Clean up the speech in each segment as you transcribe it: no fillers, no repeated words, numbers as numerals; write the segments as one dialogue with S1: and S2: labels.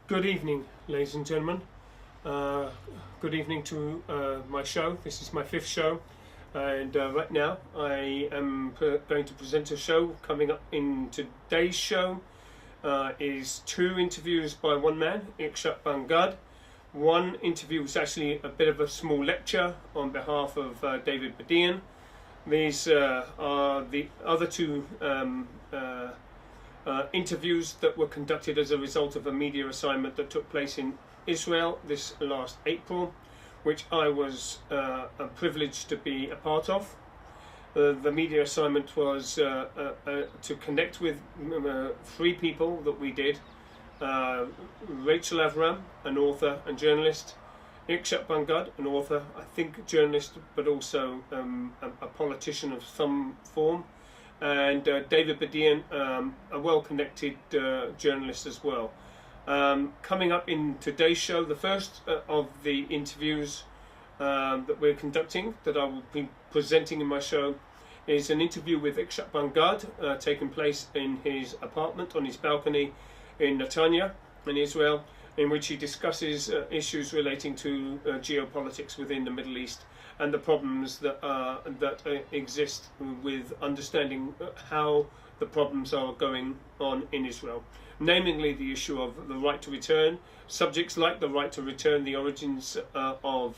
S1: Good evening, ladies and gentlemen. Good evening to my show. This is my 5th show, and right now I am going to present a show. Coming up in today's show is 2 interviews by one man, Yitscak Gad. One interview was actually a bit of a small lecture on behalf of David Badian. These are the other 2 interviews that were conducted as a result of a media assignment that took place in Israel this last April, which I was privileged to be a part of. The media assignment was to connect with 3 people that we did. Rachel Avram, an author and journalist, Yitscak Gad, an author, I think journalist, but also a politician of some form, and David Badian, a well-connected journalist as well. Coming up in today's show, the first of the interviews that we're conducting, that I will be presenting in my show, is an interview with Yitscak Gad, taking place in his apartment on his balcony in Netanyah in Israel, in which he discusses issues relating to geopolitics within the Middle East and the problems that exist with understanding how the problems are going on in Israel, namely the issue of the right to return, subjects like the right to return, the origins of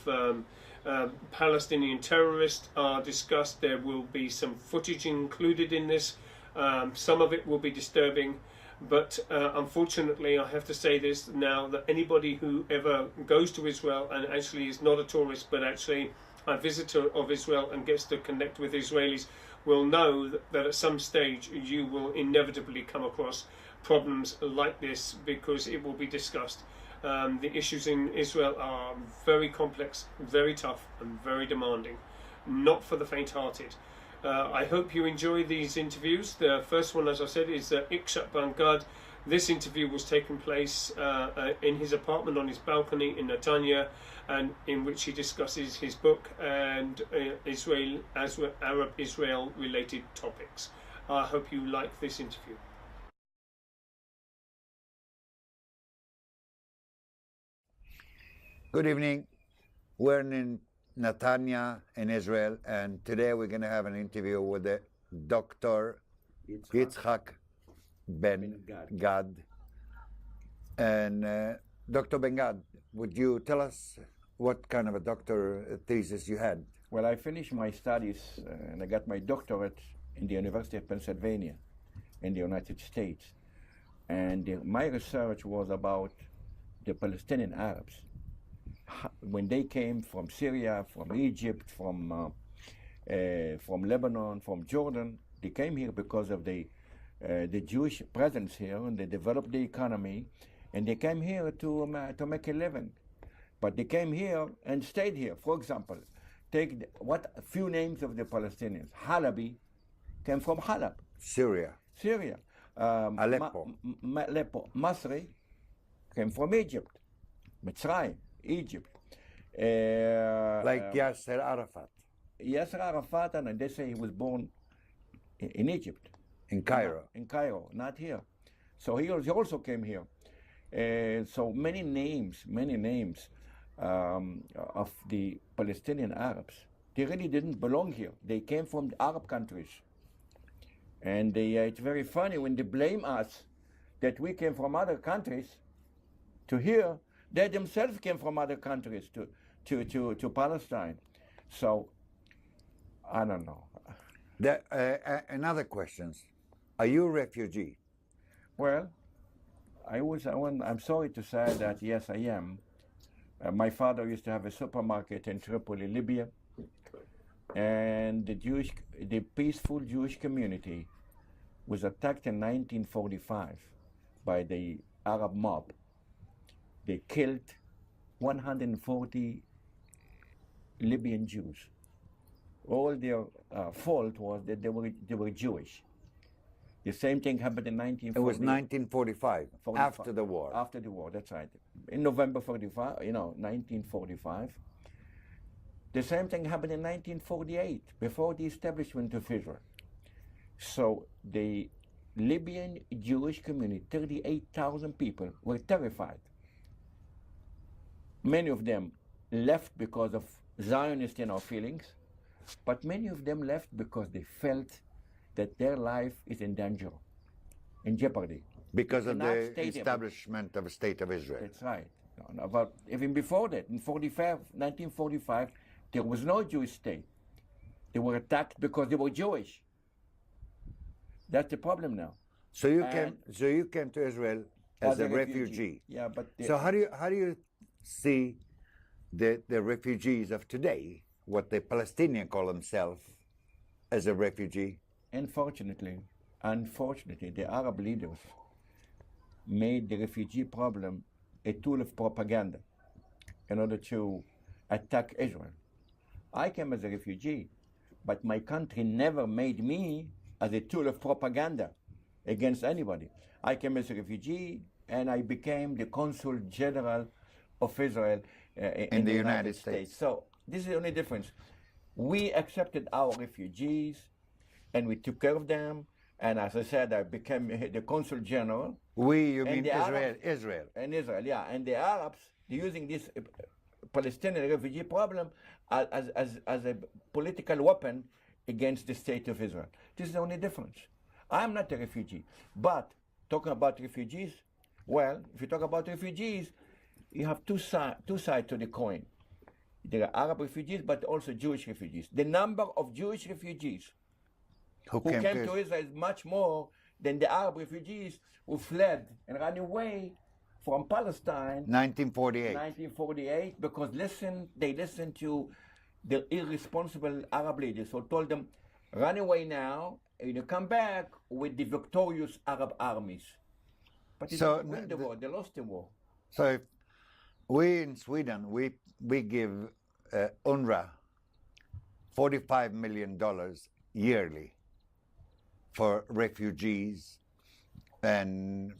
S1: Palestinian terrorists are discussed. There will be some footage included in this. Some of it will be disturbing, but unfortunately I have to say this now, that anybody who ever goes to Israel and actually is not a tourist but actually a visitor of Israel and gets to connect with Israelis will know that at some stage you will inevitably come across problems like this, because it will be discussed. The issues in Israel are very complex, very tough and very demanding, not for the faint-hearted. I hope you enjoy these interviews. The first one, as I said, is Yitscak Gad. This interview was taking place in his apartment on his balcony in Netanyah, and in which he discusses his book and Arab-Israel related topics. I hope you like this interview.
S2: Good evening. We're in Netanyah in Israel, and today we're going to have an interview with Dr. Yitscak Gad. And Dr. Gad, would you tell us what kind of a doctor thesis you had?
S3: Well, I finished my studies and I got my doctorate in the University of Pennsylvania in the United States. And my research was about the Palestinian Arabs. When they came from Syria, from Egypt, from Lebanon, from Jordan, they came here because of the Jewish presence here, and they developed the economy, and they came here to make a living. But they came here and stayed here. For example, take a few names of the Palestinians. Halabi came from Halab,
S2: Syria.
S3: Aleppo. Masri came from Egypt. Mitzrayim, Egypt.
S2: Like Yasser Arafat.
S3: Yasser Arafat, and they say he was born in Egypt.
S2: In Cairo.
S3: In Cairo, not here. So he also came here. So many names of the Palestinian Arabs. They really didn't belong here. They came from the Arab countries. And it's very funny when they blame us that we came from other countries to here. They themselves came from other countries to Palestine. So, I don't know.
S2: Another question. Are you a refugee?
S3: Well, I'm sorry to say that, yes, I am. My father used to have a supermarket in Tripoli, Libya. And the peaceful Jewish community was attacked in 1945 by the Arab mob. They killed 140 Libyan Jews. All their fault was that they were Jewish. The same thing happened in 1940.
S2: It was 1945,
S3: 45,
S2: after the war.
S3: After the war, that's right. In November 45, 1945. The same thing happened in 1948, before the establishment of Israel. So the Libyan Jewish community, 38,000 people, were terrified. Many of them left because of Zionist feelings, but many of them left because they felt that their life is in danger, in jeopardy.
S2: Because of the establishment of the State of Israel.
S3: That's right. But even before that, in 1945, there was no Jewish state. They were attacked because they were Jewish. That's the problem now.
S2: So you came to Israel as a refugee.
S3: Yeah, but
S2: so how do you see the refugees of today, what the Palestinians call themselves, as a refugee?
S3: Unfortunately, the Arab leaders made the refugee problem a tool of propaganda in order to attack Israel. I came as a refugee, but my country never made me as a tool of propaganda against anybody. I came as a refugee and I became the Consul General of Israel in the United States. So this is the only difference. We accepted our refugees and we took care of them. And as I said, I became the Consul General.
S2: You mean Israel?
S3: Arabs,
S2: Israel.
S3: And Israel, yeah. And the Arabs, using this Palestinian refugee problem as a political weapon against the state of Israel. This is the only difference. I'm not a refugee. But talking about refugees, well, if you talk about refugees, you have two sides to the coin. There are Arab refugees, but also Jewish refugees. The number of Jewish refugees who came to Israel is much more than the Arab refugees who fled and ran away from Palestine.
S2: 1948.
S3: Because they listened to the irresponsible Arab leaders who told them, run away now, and you come back with the victorious Arab armies. But they didn't win the war, they lost the war.
S2: So if we in Sweden, we give UNRWA $45 million yearly for refugees and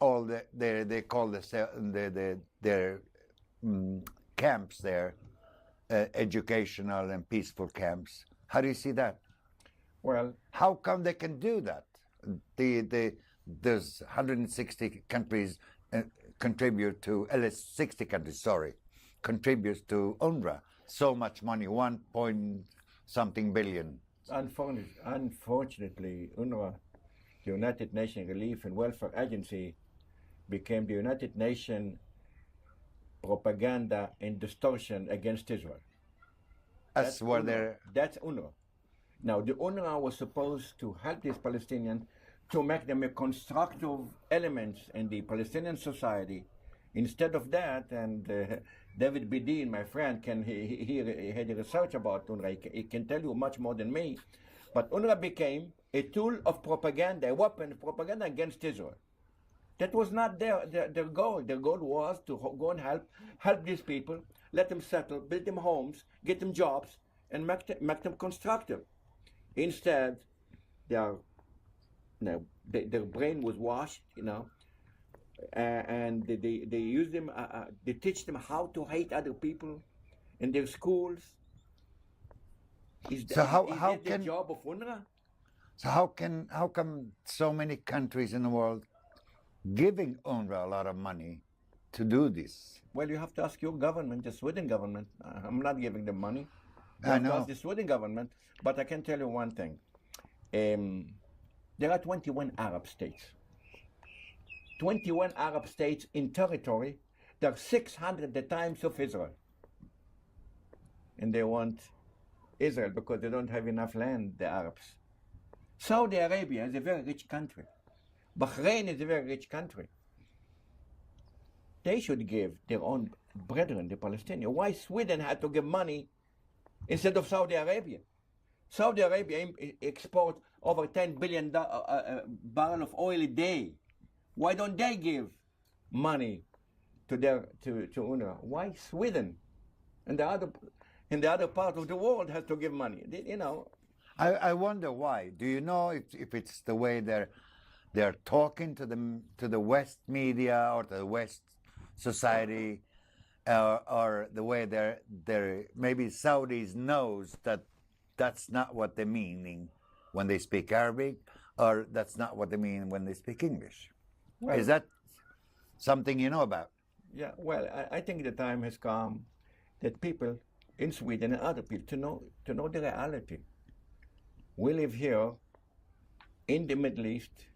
S2: all they call their camps there, educational and peaceful camps. How do you see that?
S3: Well,
S2: how come they can do that? There's 160 countries contribute to 60 countries. Contributes to UNRWA so much money, 1-point-something billion.
S3: Unfortunately, UNRWA, the United Nations Relief and Welfare Agency, became the United Nations propaganda and distortion against Israel. That's UNRWA. Now, the UNRWA was supposed to help these Palestinians to make them a constructive element in the Palestinian society. Instead of that, and David Bidin, my friend, he had a research about UNRWA. He can tell you much more than me. But UNRWA became a tool of propaganda, a weapon of propaganda against Israel. That was not their goal. Their goal was to go and help these people, let them settle, build them homes, get them jobs, and make them constructive. Instead, their brain was washed, and they use them. They teach them how to hate other people in their schools. Is that the job of UNRWA?
S2: So how come so many countries in the world giving UNRWA a lot of money to do this?
S3: Well, you have to ask your government, the Sweden government. I'm not giving them money.
S2: I know.
S3: Ask the Sweden government, but I can tell you one thing. There are 21 Arab states. 21 Arab states in territory. There are 600 the times of Israel. And they want Israel because they don't have enough land, the Arabs. Saudi Arabia is a very rich country. Bahrain is a very rich country. They should give their own brethren, the Palestinians. Why Sweden had to give money instead of Saudi Arabia? Saudi Arabia exports over 10 billion barrels of oil a day. Why don't they give money to UNRWA? Why Sweden and the other part of the world has to give money? You know.
S2: I wonder why. Do you know if it's the way they're talking to the West media or to the West society, or the way they're maybe Saudis knows that that's not what they're meaning when they speak Arabic, or that's not what they mean when they speak English.
S3: Well,
S2: Is that something you know about?
S3: Yeah, well, I think the time has come that people in Sweden and other people to know the reality. We live here in the Middle East,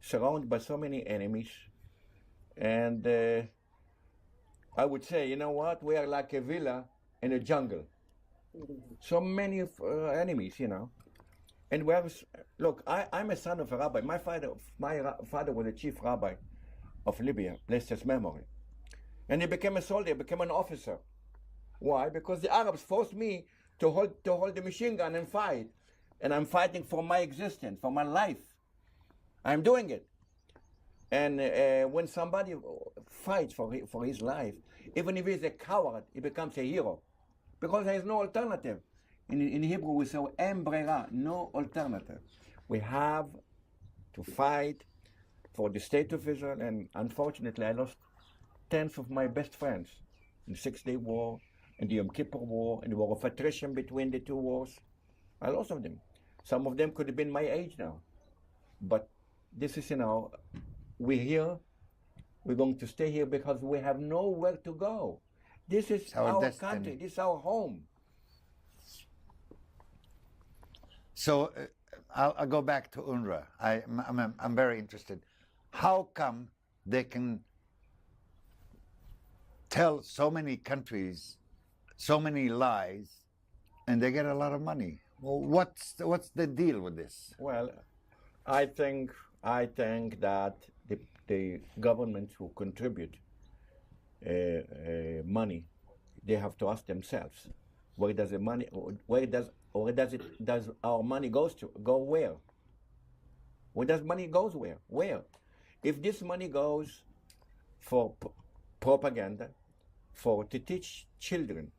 S3: surrounded by so many enemies, and I would say, you know what? We are like a villa in a jungle. So many enemies, you know. And look, I'm a son of a rabbi. My father was the chief rabbi of Libya, blessed his memory. And he became a soldier, became an officer. Why? Because the Arabs forced me to hold the machine gun and fight. And I'm fighting for my existence, for my life. I'm doing it. And when somebody fights for his life, even if he's a coward, he becomes a hero. Because there is no alternative. In Hebrew we say, "En brera," no alternative. We have to fight for the state of Israel, and unfortunately I lost tens of my best friends in the 6-Day War, in the Yom Kippur War, in the war of attrition between the two wars. I lost of them. Some of them could have been my age now. But this is, you know, we're here, we're going to stay here because we have nowhere to go. This is our country, this is our home.
S2: So I'll go back to UNRWA. I'm very interested. How come they can tell so many countries so many lies and they get a lot of money? Well, what's the deal with this?
S3: Well, I think that the governments who contribute money, they have to ask themselves, where does the money, does our money go where? Where does money goes where? Where? If this money goes for propaganda, to teach children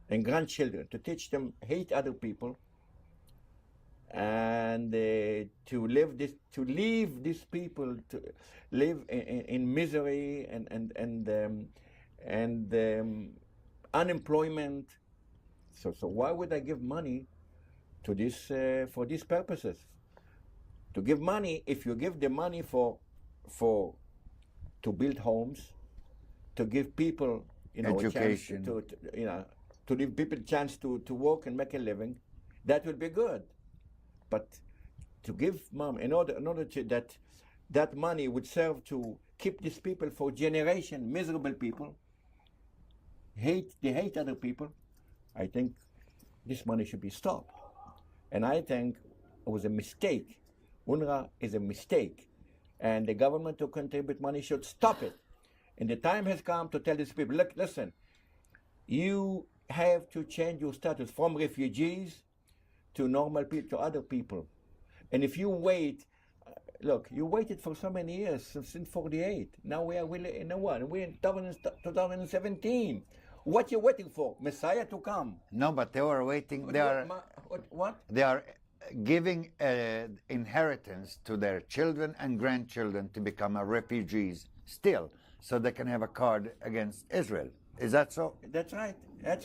S3: and grandchildren, to teach them hate other people, and to leave these people to live in misery and unemployment. So why would I give money to this for these purposes? To give money, if you give the money to build homes, to give people, you know,
S2: education,
S3: a chance to give people a chance to work and make a living, that would be good. But to give money in order to that money would serve to keep these people for generation, miserable people, they hate other people. I think this money should be stopped. And I think it was a mistake. UNRWA is a mistake. And the government to contribute money should stop it. And the time has come to tell these people, look, listen, you have to change your status from refugees to normal people, to other people. And if you wait, look, you waited for so many years, since 48. Now we are really in we're in 2017. What you waiting for? Messiah to come? No,
S2: but they were waiting.
S3: What?
S2: They are giving inheritance to their children and grandchildren to become refugees still, so they can have a card against Israel. Is that so?
S3: That's right. I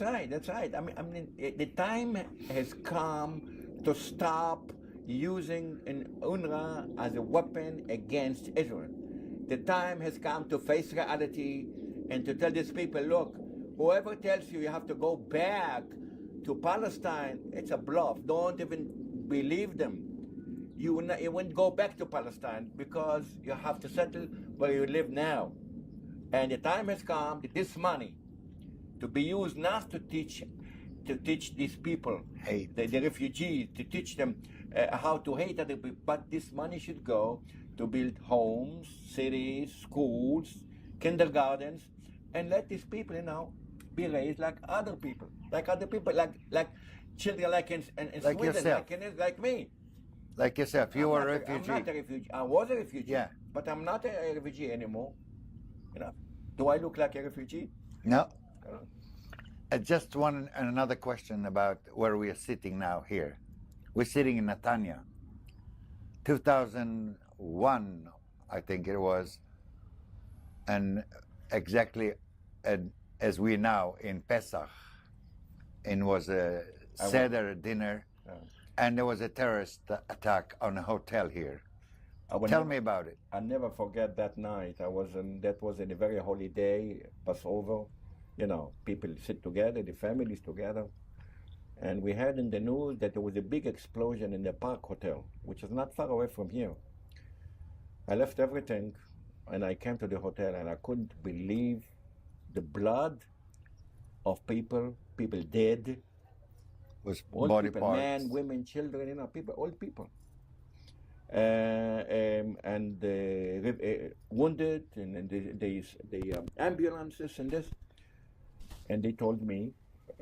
S3: mean, the time has come to stop using UNRWA as a weapon against Israel. The time has come to face reality and to tell these people, look, whoever tells you have to go back to Palestine, it's a bluff. Don't even believe them. You won't go back to Palestine because you have to settle where you live now. And the time has come that this money to be used not to teach these people, the refugees, to teach them how to hate other people, but this money should go to build homes, cities, schools, kindergartens, and let these people, be raised like other people, like children, like in Sweden,
S2: yourself.
S3: like me.
S2: Like yourself, you were a refugee.
S3: I'm not a refugee. I was a refugee.
S2: Yeah.
S3: but I'm not a refugee anymore. You know, do I look like a refugee?
S2: No.
S3: You know?
S2: Just another question about where we are sitting now here. We're sitting in Netanyah. 2001, I think it was, and exactly as we now in Pesach, and was a Seder dinner, and there was a terrorist attack on a hotel here. Tell me about it.
S3: I'll never forget that night. That was a very holy day, Passover. You know, people sit together, the families together. And we heard in the news that there was a big explosion in the Park Hotel, which is not far away from here. I left everything, and I came to the hotel, and I couldn't believe the blood of people dead.
S2: Was
S3: All
S2: body
S3: people,
S2: parts.
S3: men, women, children, you know, people, all people. And wounded, and the ambulances and this. And they told me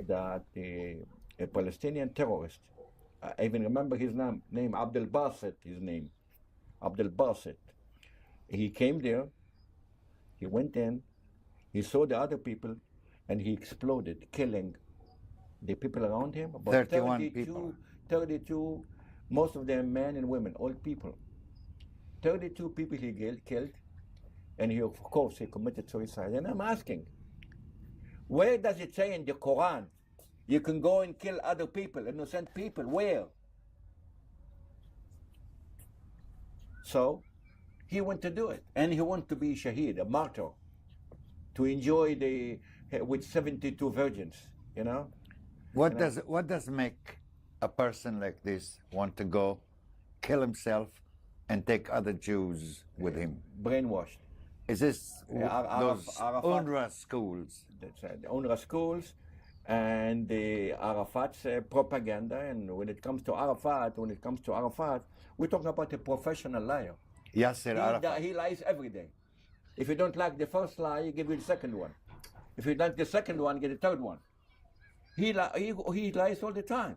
S3: that a Palestinian terrorist, I even remember his name, Abdel Basit, Abdel Basit. He came there, he went in, he saw the other people, and he exploded, killing the people around him. About
S2: 31 people.
S3: 32, most of them men and women, all people. 32 people he killed, and he, of course, he committed suicide. And I'm asking, where does it say in the Quran you can go and kill other people, innocent people? Where? So he went to do it, and he wanted to be shaheed, a martyr, to enjoy with 72 virgins, you know.
S2: What does make a person like this want to go kill himself and take other Jews with him?
S3: Brainwashed.
S2: Is this those
S3: Arafat,
S2: UNRWA schools?
S3: That's right, the UNRWA schools and the Arafat's propaganda. And when it comes to Arafat, we're talking about a professional liar.
S2: Yasser Arafat.
S3: He lies every day. If you don't like the first lie, he give you the second one. If you like the second one, get the third one. He lies all the time.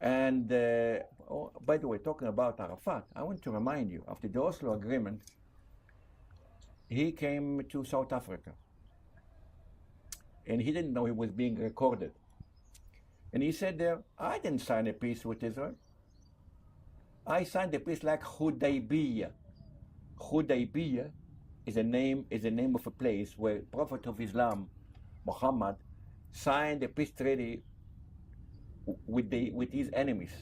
S3: And by the way, talking about Arafat, I want to remind you, after the Oslo Agreement, he came to South Africa. And he didn't know he was being recorded. And he said there, I didn't sign a peace with Israel. I signed a peace like Hudaybiyah. Hudaybiyah is a name of a place where Prophet of Islam, Muhammad, signed a peace treaty with his enemies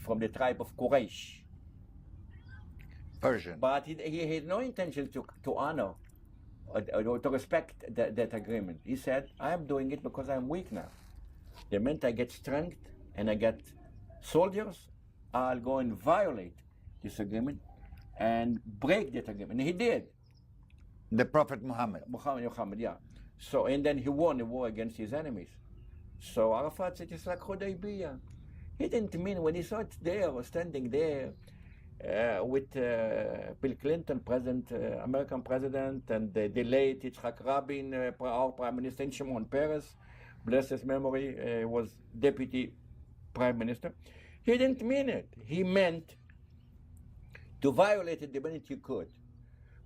S3: from the tribe of Quraysh.
S2: Persian.
S3: But he had no intention to honor or to respect that agreement. He said, I am doing it because I'm weak now. The minute I get strength and I get soldiers, I'll go and violate this agreement and break that agreement. And he did.
S2: The Prophet Muhammad.
S3: Muhammad, yeah. So, and then he won the war against his enemies. So Arafat said, it's like Hudaybiyah. He didn't mean, when he saw it there, standing there, with Bill Clinton, American president, and the late Yitscak Rabin, our prime minister, and Shimon Peres, bless his memory, was deputy prime minister. He didn't mean it. He meant to violate it the minute he could.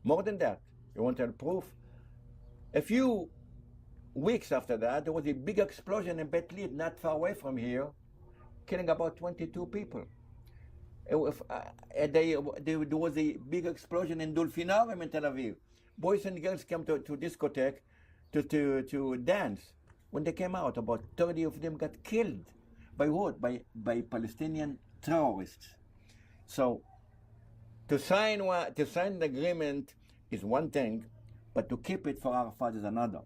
S3: More than that, you want a proof? A few weeks after that, there was a big explosion in Bet Lid, not far away from here, killing about 22 people. There was a big explosion in Dolfinarium in Tel Aviv. Boys and girls came to discotheque to dance. When they came out, about 30 of them got killed. By what? By Palestinian terrorists. So to sign the agreement is one thing, but to keep it for Arafat is another.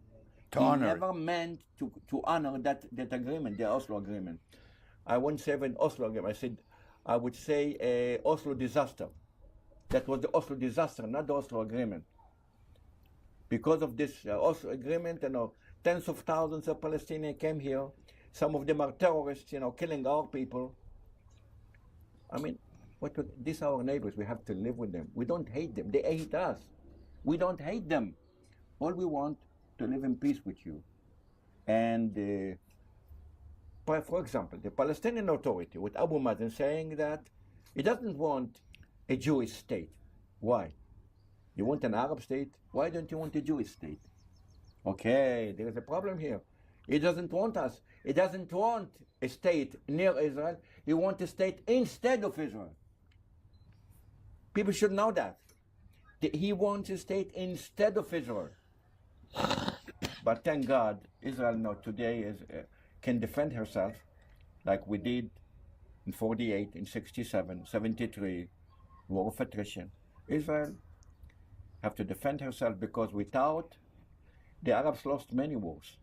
S2: To honor.
S3: He never meant to honor that agreement, the Oslo agreement. I wouldn't say even Oslo agreement. I would say Oslo disaster. That was the Oslo disaster, not the Oslo agreement. Because of this Oslo agreement, tens of thousands of Palestinians came here. Some of them are terrorists, killing our people. I mean, these are our neighbors. We have to live with them. We don't hate them. They hate us. We don't hate them. All we want to live in peace with you. And for example, the Palestinian Authority with Abu Mazen saying that he doesn't want a Jewish state. Why? You want an Arab state? Why don't you want a Jewish state? Okay, there is a problem here. He doesn't want us. He doesn't want a state near Israel. He wants a state instead of Israel. People should know that. He wants a state instead of Israel. But thank God, Israel now today can defend herself like we did in 48, in 67, 73, war of attrition. Israel have to defend herself because without, the Arabs lost many wars,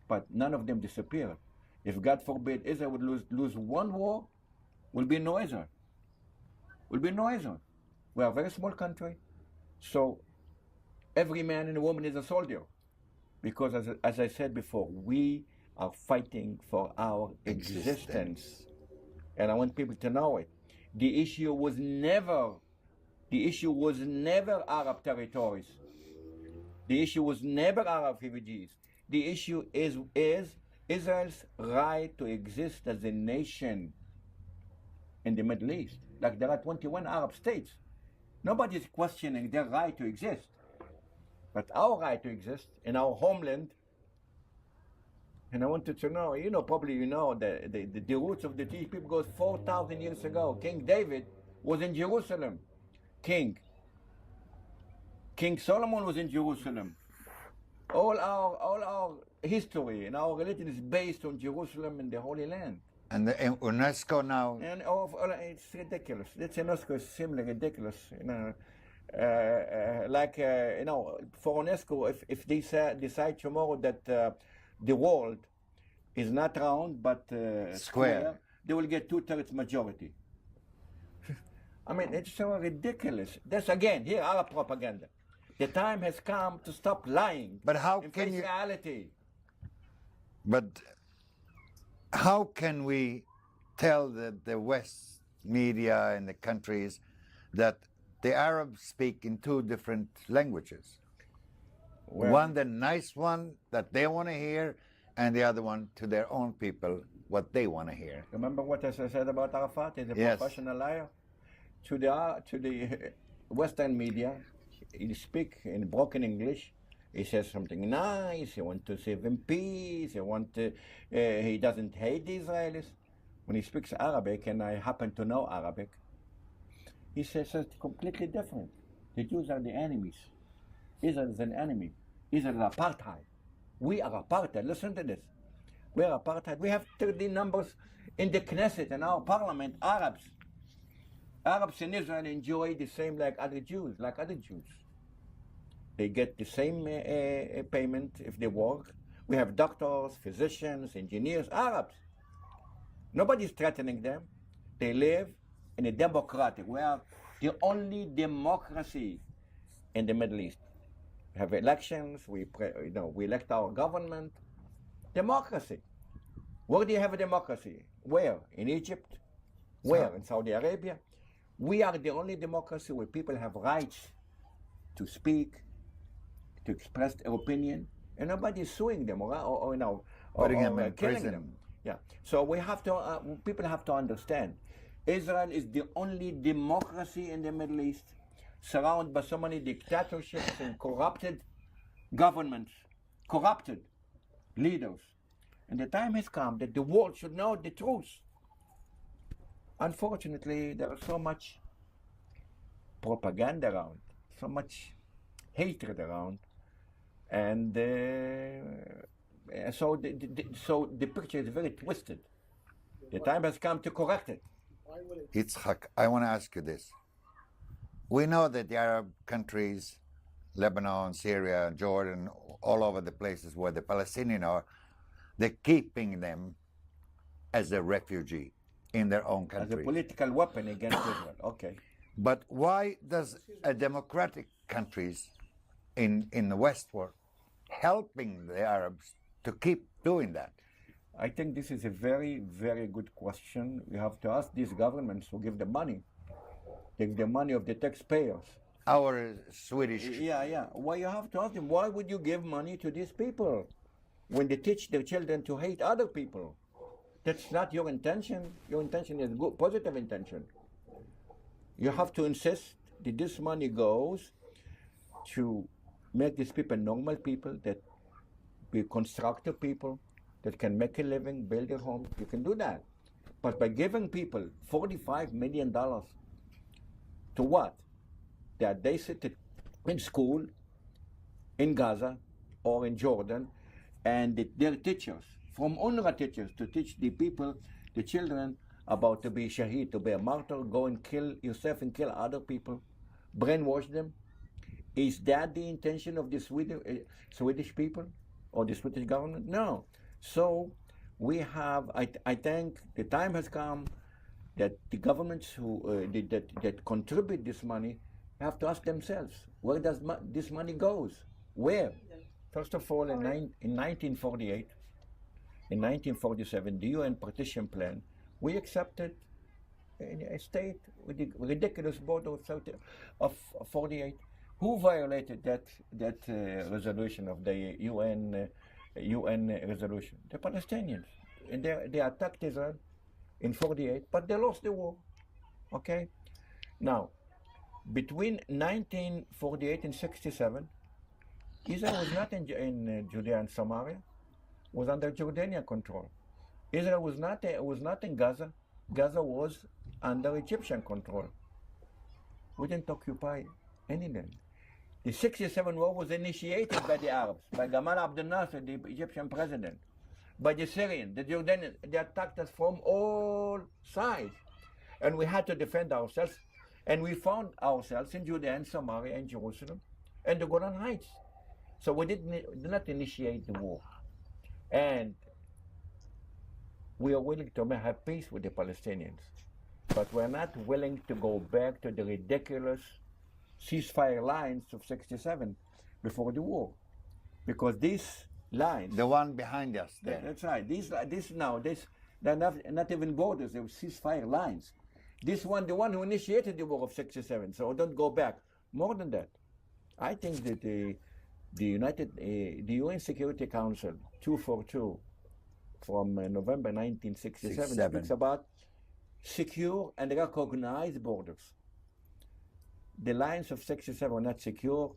S3: but none of them disappeared. If God forbid Israel would lose one war, will be no Israel. Will be no Israel. We are a very small country, so every man and woman is a soldier. Because as I said before, we are fighting for our existence. And I want people to know it. The issue was never Arab territories. The issue was never Arab refugees. The issue is Israel's right to exist as a nation in the Middle East. Like there are 21 Arab states. Nobody's questioning their right to exist. But our right to exist in our homeland, and I wanted to know, probably the roots of the Jewish people goes 4,000 years ago. King David was in Jerusalem. King Solomon was in Jerusalem. All our history and our religion is based on Jerusalem and the Holy Land.
S2: And the UNESCO now.
S3: And it's ridiculous. This UNESCO is simply ridiculous. For UNESCO, if they decide tomorrow that the world is not round but square, they will get 2/3 majority. I mean, it's so ridiculous. That's again here Arab propaganda. The time has come to stop lying.
S2: But how
S3: and
S2: can
S3: face
S2: you?
S3: reality?
S2: But how can we tell the West media and the countries that the Arabs speak in two different languages?
S3: Well,
S2: one, the nice one that they want to hear, and the other one to their own people, what they want to hear.
S3: remember what I said about Arafat? He's a
S2: Yes.
S3: professional liar. To the Western media, he speaks in broken English. He says something nice. He wants to save in peace. He doesn't hate the Israelis. When he speaks Arabic, and I happen to know Arabic, he says it's completely different. The Jews are the enemies. Israel is an enemy. Israel is apartheid. We are apartheid. Listen to this. We are apartheid. We have 30 numbers in the Knesset, in our parliament, Arabs. Arabs in Israel enjoy the same like other Jews. They get the same payment if they work. We have doctors, physicians, engineers, Arabs. Nobody's threatening them. They live in a democratic. We are the only democracy in the Middle East. We have elections. We elect our government. Democracy. Where do you have a democracy? Where? In Egypt? Where? In Saudi Arabia? We are the only democracy where people have rights to speak, to express their opinion, and nobody is suing them or
S2: Putting them in
S3: killing
S2: prison.
S3: them. Yeah. So we have to. People have to understand. Israel is the only democracy in the Middle East, surrounded by so many dictatorships and corrupted governments, corrupted leaders. And the time has come that the world should know the truth. Unfortunately, there is so much propaganda around, so much hatred around, and so the picture is very twisted. The time has come to correct it.
S2: Yitscak, I want to ask you this. We know that the Arab countries, Lebanon, Syria, Jordan, all over the places where the Palestinians are, they're keeping them as a refugee in their own
S3: As a
S2: country.
S3: political weapon against Israel. Okay.
S2: But why does a democratic countries in the West world helping the Arabs to keep doing that?
S3: I think this is a very, very good question. We have to ask these governments who give the money. They give the money of the taxpayers.
S2: Our Swedish.
S3: Yeah. Why you have to ask them, why would you give money to these people when they teach their children to hate other people? That's not your intention. Your intention is good, positive intention. You have to insist this money goes to make these people normal people, that be constructive people, that can make a living, build a home. You can do that. But by giving people $45 million to what? That they sit in school in Gaza or in Jordan, and their teachers, from UNRWA teachers, to teach the people, the children, about to be shaheed, to be a martyr, go and kill yourself and kill other people, brainwash them. Is that the intention of the Swedish people or the Swedish government? No. So we have, I think the time has come that the governments who that contribute this money have to ask themselves, where does this money goes? Where? First of all, in 1948, in 1947, the UN partition plan, we accepted a state with the ridiculous border of 48. Who violated that resolution of the UN resolution? The Palestinians. And they attacked Israel in 48, but they lost the war. Okay? Now, between 1948 and 67, Israel was not in Judea and Samaria, was under Jordanian control. Israel was not in Gaza. Gaza was under Egyptian control. We didn't occupy any land. The 67 war was initiated by the Arabs, by Gamal Abdel Nasser, the Egyptian president, by the Syrians, the Jordanians. They attacked us from all sides. And we had to defend ourselves. And we found ourselves in Judea and Samaria and Jerusalem and the Golan Heights. So we did not initiate the war. And we are willing to have peace with the Palestinians. But we're not willing to go back to the ridiculous ceasefire lines of 67 before the war. Because these lines...
S2: The one behind us there.
S3: That's right. They're not even borders, they're ceasefire lines. This one, the one who initiated the war of 67, so don't go back. More than that, I think that the UN Security Council 242 from November 1967 speaks about secure and recognized borders. The lines of 67 were not secure.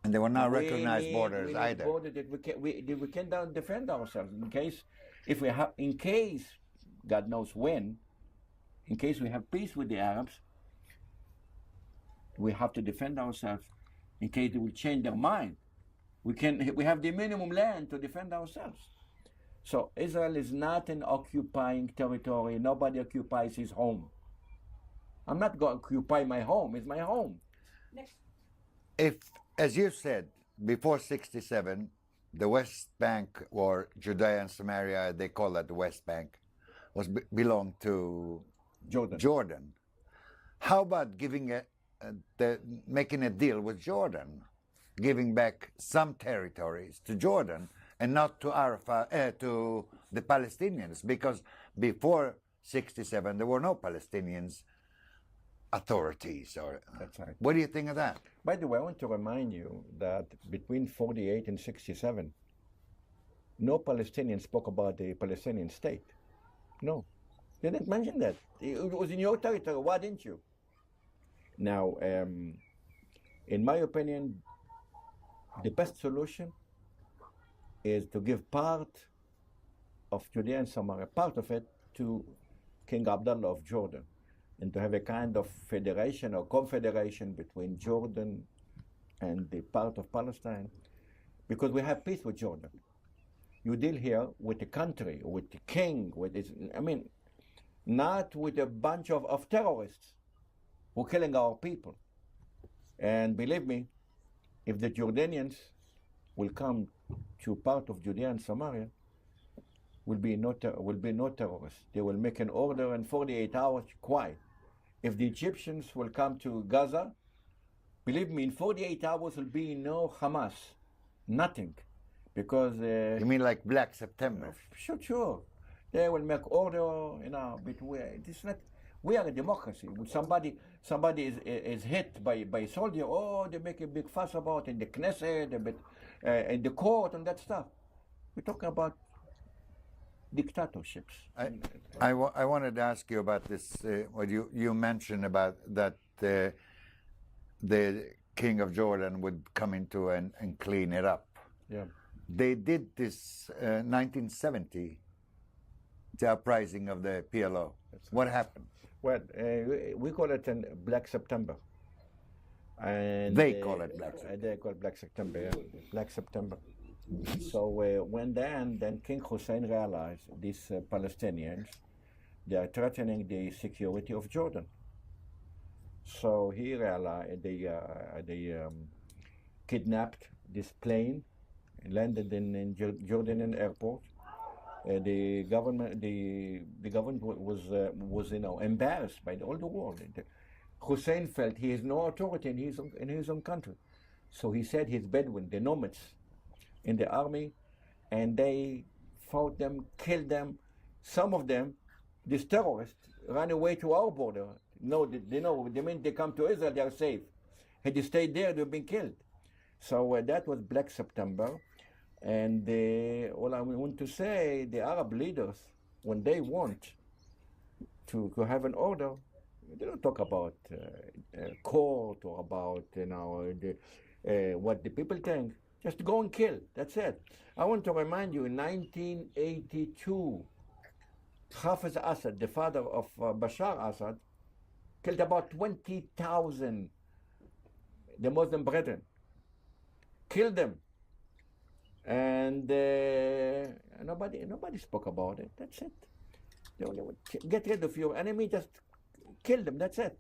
S2: And they were not recognized borders either.
S3: Border that we can defend ourselves in case, God knows when, in case we have peace with the Arabs, we have to defend ourselves. In case they will change their mind, we have the minimum land to defend ourselves. So Israel is not an occupying territory. Nobody occupies his home. I'm not going to occupy my home. It's my home.
S2: If, as you said, before 67, the West Bank, or Judea and Samaria, they call that the West Bank, belonged to Jordan. How about making a deal with Jordan, giving back some territories to Jordan and not to to the Palestinians? Because before 67, there were no Palestinians authorities.
S3: That's right.
S2: What do you think of that?
S3: By the way, I want to remind you that between 48 and 67, no Palestinian spoke about the Palestinian state. No. They didn't mention that. It was in your territory. Why didn't you? Now, in my opinion, the best solution is to give part of Judea and Samaria, part of it, to King Abdullah of Jordan, and to have a kind of federation or confederation between Jordan and the part of Palestine, because we have peace with Jordan. You deal here with the country, with the king, not with a bunch of terrorists who are killing our people. And believe me, if the Jordanians will come to part of Judea and Samaria, will be no terrorists. They will make an order in 48 hours, quiet. If the Egyptians will come to Gaza, believe me, in 48 hours will be no Hamas, nothing, because
S2: you mean like Black September?
S3: Sure. They will make order, but we are a democracy. When somebody is hit by a soldier, they make a big fuss about it in the Knesset, in the court, and that stuff. We're talking about dictatorships.
S2: I wanted to ask you about this, what you mentioned about that the king of Jordan would come into and clean it up.
S3: Yeah.
S2: They did this 1970, the uprising of the PLO. What happened?
S3: Well, we call it Black September. And
S2: They call it Black September.
S3: They call it Black September, yeah. Black September. So when then King Hussein realized these Palestinians, they are threatening the security of Jordan. So he realized they kidnapped this plane, landed in Jordanian airport. The government was embarrassed by all the world. Hussein felt he has no authority in his own country, so he said his Bedouin, the nomads, in the army, and they fought them, killed them. Some of them, these terrorists, ran away to our border. No, they know the minute they come to Israel, they are safe. Had they stayed there, they've been killed. So that was Black September. And all I want to say, the Arab leaders, when they want to have an order, they don't talk about court or about what the people think. Just go and kill. That's it. I want to remind you, in 1982, Hafiz Assad, the father of Bashar Assad, killed about 20,000 the Muslim brethren. Killed them. And nobody spoke about it. That's it. Get rid of your enemy, just kill them. That's it.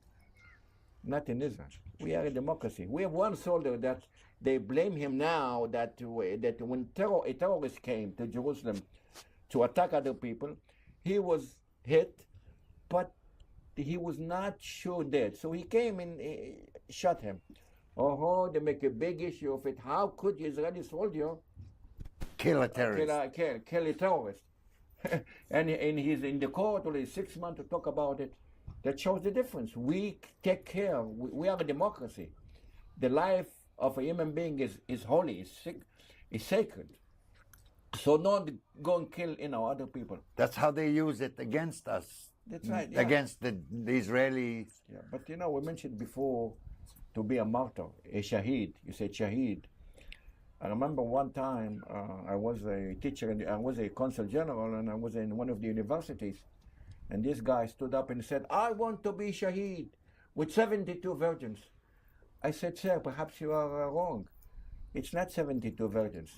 S3: Not in Israel. We are a democracy. We have one soldier that they blame him now that when a terrorist came to Jerusalem to attack other people, he was hit, but he was not sure dead. So he came and shot him. Oh, they make a big issue of it. How could Israeli soldier
S2: kill a terrorist?
S3: Kill a terrorist? And he's in the court only 6 months to talk about it. That shows the difference. We take care. We are a democracy. The life of a human being is holy, is sacred. So don't go and kill other people.
S2: That's how they use it against us.
S3: That's right. Yeah.
S2: Against the Israelis.
S3: Yeah, but we mentioned before to be a martyr, a shaheed. You say shaheed. I remember one time I was a teacher, I was a consul general, and I was in one of the universities. And this guy stood up and said, I want to be shaheed with 72 virgins. I said, sir, perhaps you are wrong. It's not 72 virgins.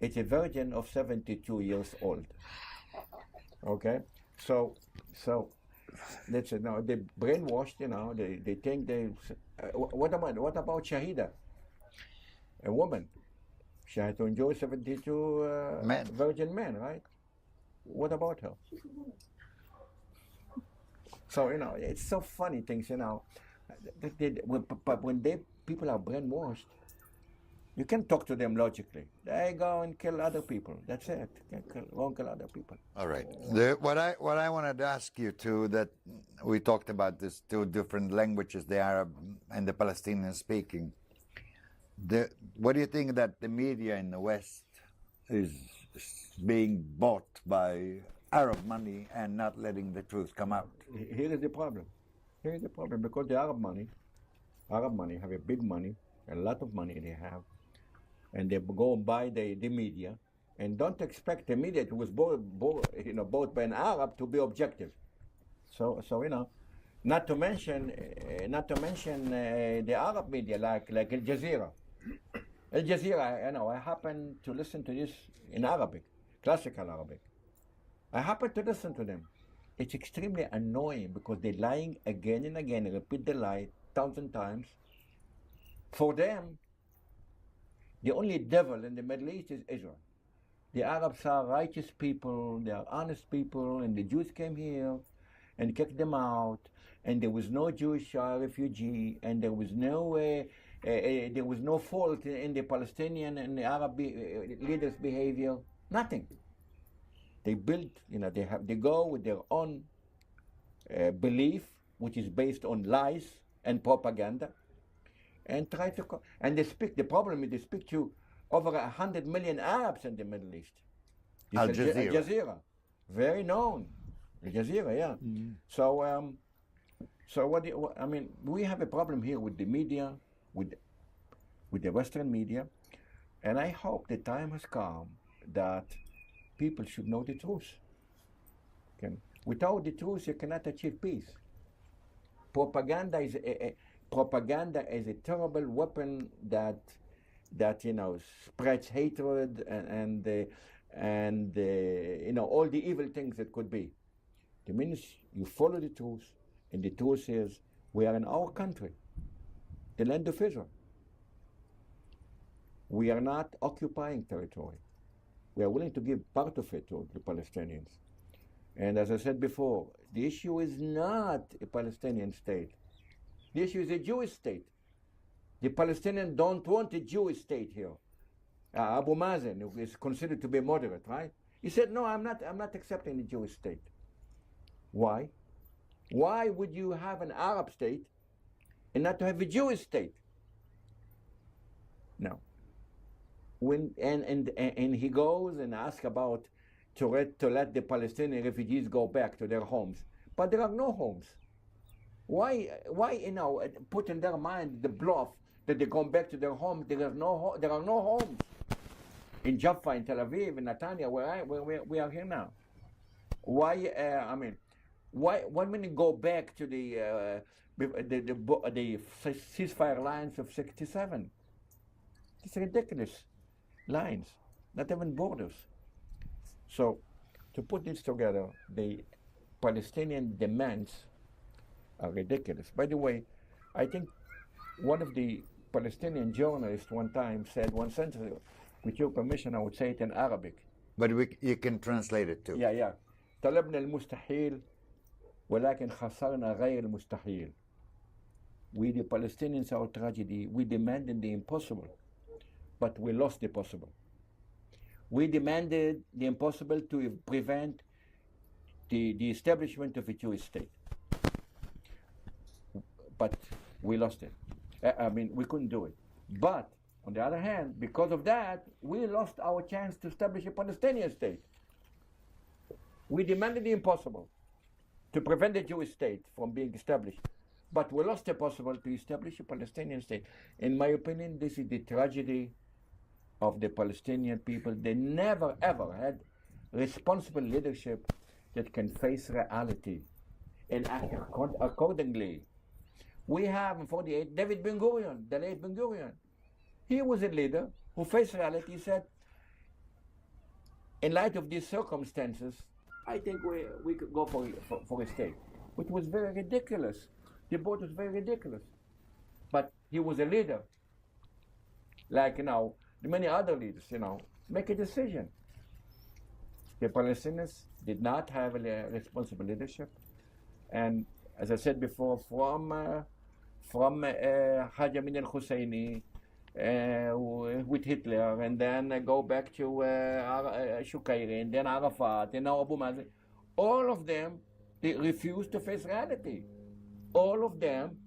S3: It's a virgin of 72 years old. Okay? So that's it. Now, they brainwashed, they think they... what about Shahida? A woman. She had to enjoy 72 virgin men, right? What about her? So, it's so funny things, But when people are brainwashed, you can talk to them logically. They go and kill other people. That's it. Go and kill other people.
S2: All right. What I wanted to ask you too, that we talked about these two different languages, the Arab and the Palestinian speaking. What do you think that the media in the West is being bought by Arab money and not letting the truth come out?
S3: Here is the problem. Because the Arab money have a big money, a lot of money they have, and they go and buy the media, and don't expect the media that was bought by an Arab to be objective. So not to mention the Arab media like Al Jazeera. Al Jazeera, I happen to listen to this in Arabic, classical Arabic. I happen to listen to them. It's extremely annoying because they're lying again and again, repeat the lie 1,000 times. For them, the only devil in the Middle East is Israel. The Arabs are righteous people, they are honest people, and the Jews came here and kicked them out, and there was no Jewish refugee, and there was no fault in the Palestinian and the Arab leaders' behavior. Nothing. They build, they go with their own belief, which is based on lies and propaganda, and and they speak. The problem is they speak to over 100 million Arabs in the Middle East.
S2: Al Jazeera.
S3: Al Jazeera, very known. Al Jazeera, yeah. Mm-hmm. So we have a problem here with the media. with the Western media, and I hope the time has come that people should know the truth. Okay? Without the truth, you cannot achieve peace. Propaganda is a terrible weapon that spreads hatred and all the evil things that could be. The minute you follow the truth, and the truth is we are in our country, the land of Israel. We are not occupying territory. We are willing to give part of it to the Palestinians. And as I said before, the issue is not a Palestinian state. The issue is a Jewish state. The Palestinians don't want a Jewish state here. Abu Mazen, who is considered to be moderate, right? He said, no, I'm not accepting the Jewish state. Why? Why would you have an Arab state and not to have a Jewish state? No. And he goes and asks about to let the Palestinian refugees go back to their homes. But there are no homes. Why put in their mind the bluff that they're going back to their home? There are no homes. In Jaffa, in Tel Aviv, in Netanyah, where we are here now. Why, when you go back to the ceasefire lines of 67? It's ridiculous lines, not even borders. So, to put this together, the Palestinian demands are ridiculous. By the way, I think one of the Palestinian journalists one time said one sentence, with your permission, I would say it in Arabic.
S2: But you can translate it too.
S3: Yeah. طلبنا المستحيل ولكن خسرنا غير المستحيل. We the Palestinians, our tragedy, we demanded the impossible, but we lost the possible. We demanded the impossible to prevent the establishment of a Jewish state. But we lost it. We couldn't do it. But, on the other hand, because of that, we lost our chance to establish a Palestinian state. We demanded the impossible to prevent the Jewish state from being established. But we lost the possible to establish a Palestinian state. In my opinion, this is the tragedy of the Palestinian people. They never ever had responsible leadership that can face reality and act accordingly. We have in 48 David Ben-Gurion, the late Ben-Gurion. He was a leader who faced reality. He said, in light of these circumstances, I think we could go for a state, which was very ridiculous. The vote was very ridiculous. But he was a leader. Like, many other leaders, make a decision. The Palestinians did not have a responsible leadership. And as I said before, from Haj Amin al-Husseini with Hitler, and then go back to Shukairi, and then Arafat, and now Abu Mazen, all of them, they refused to face reality. All of them,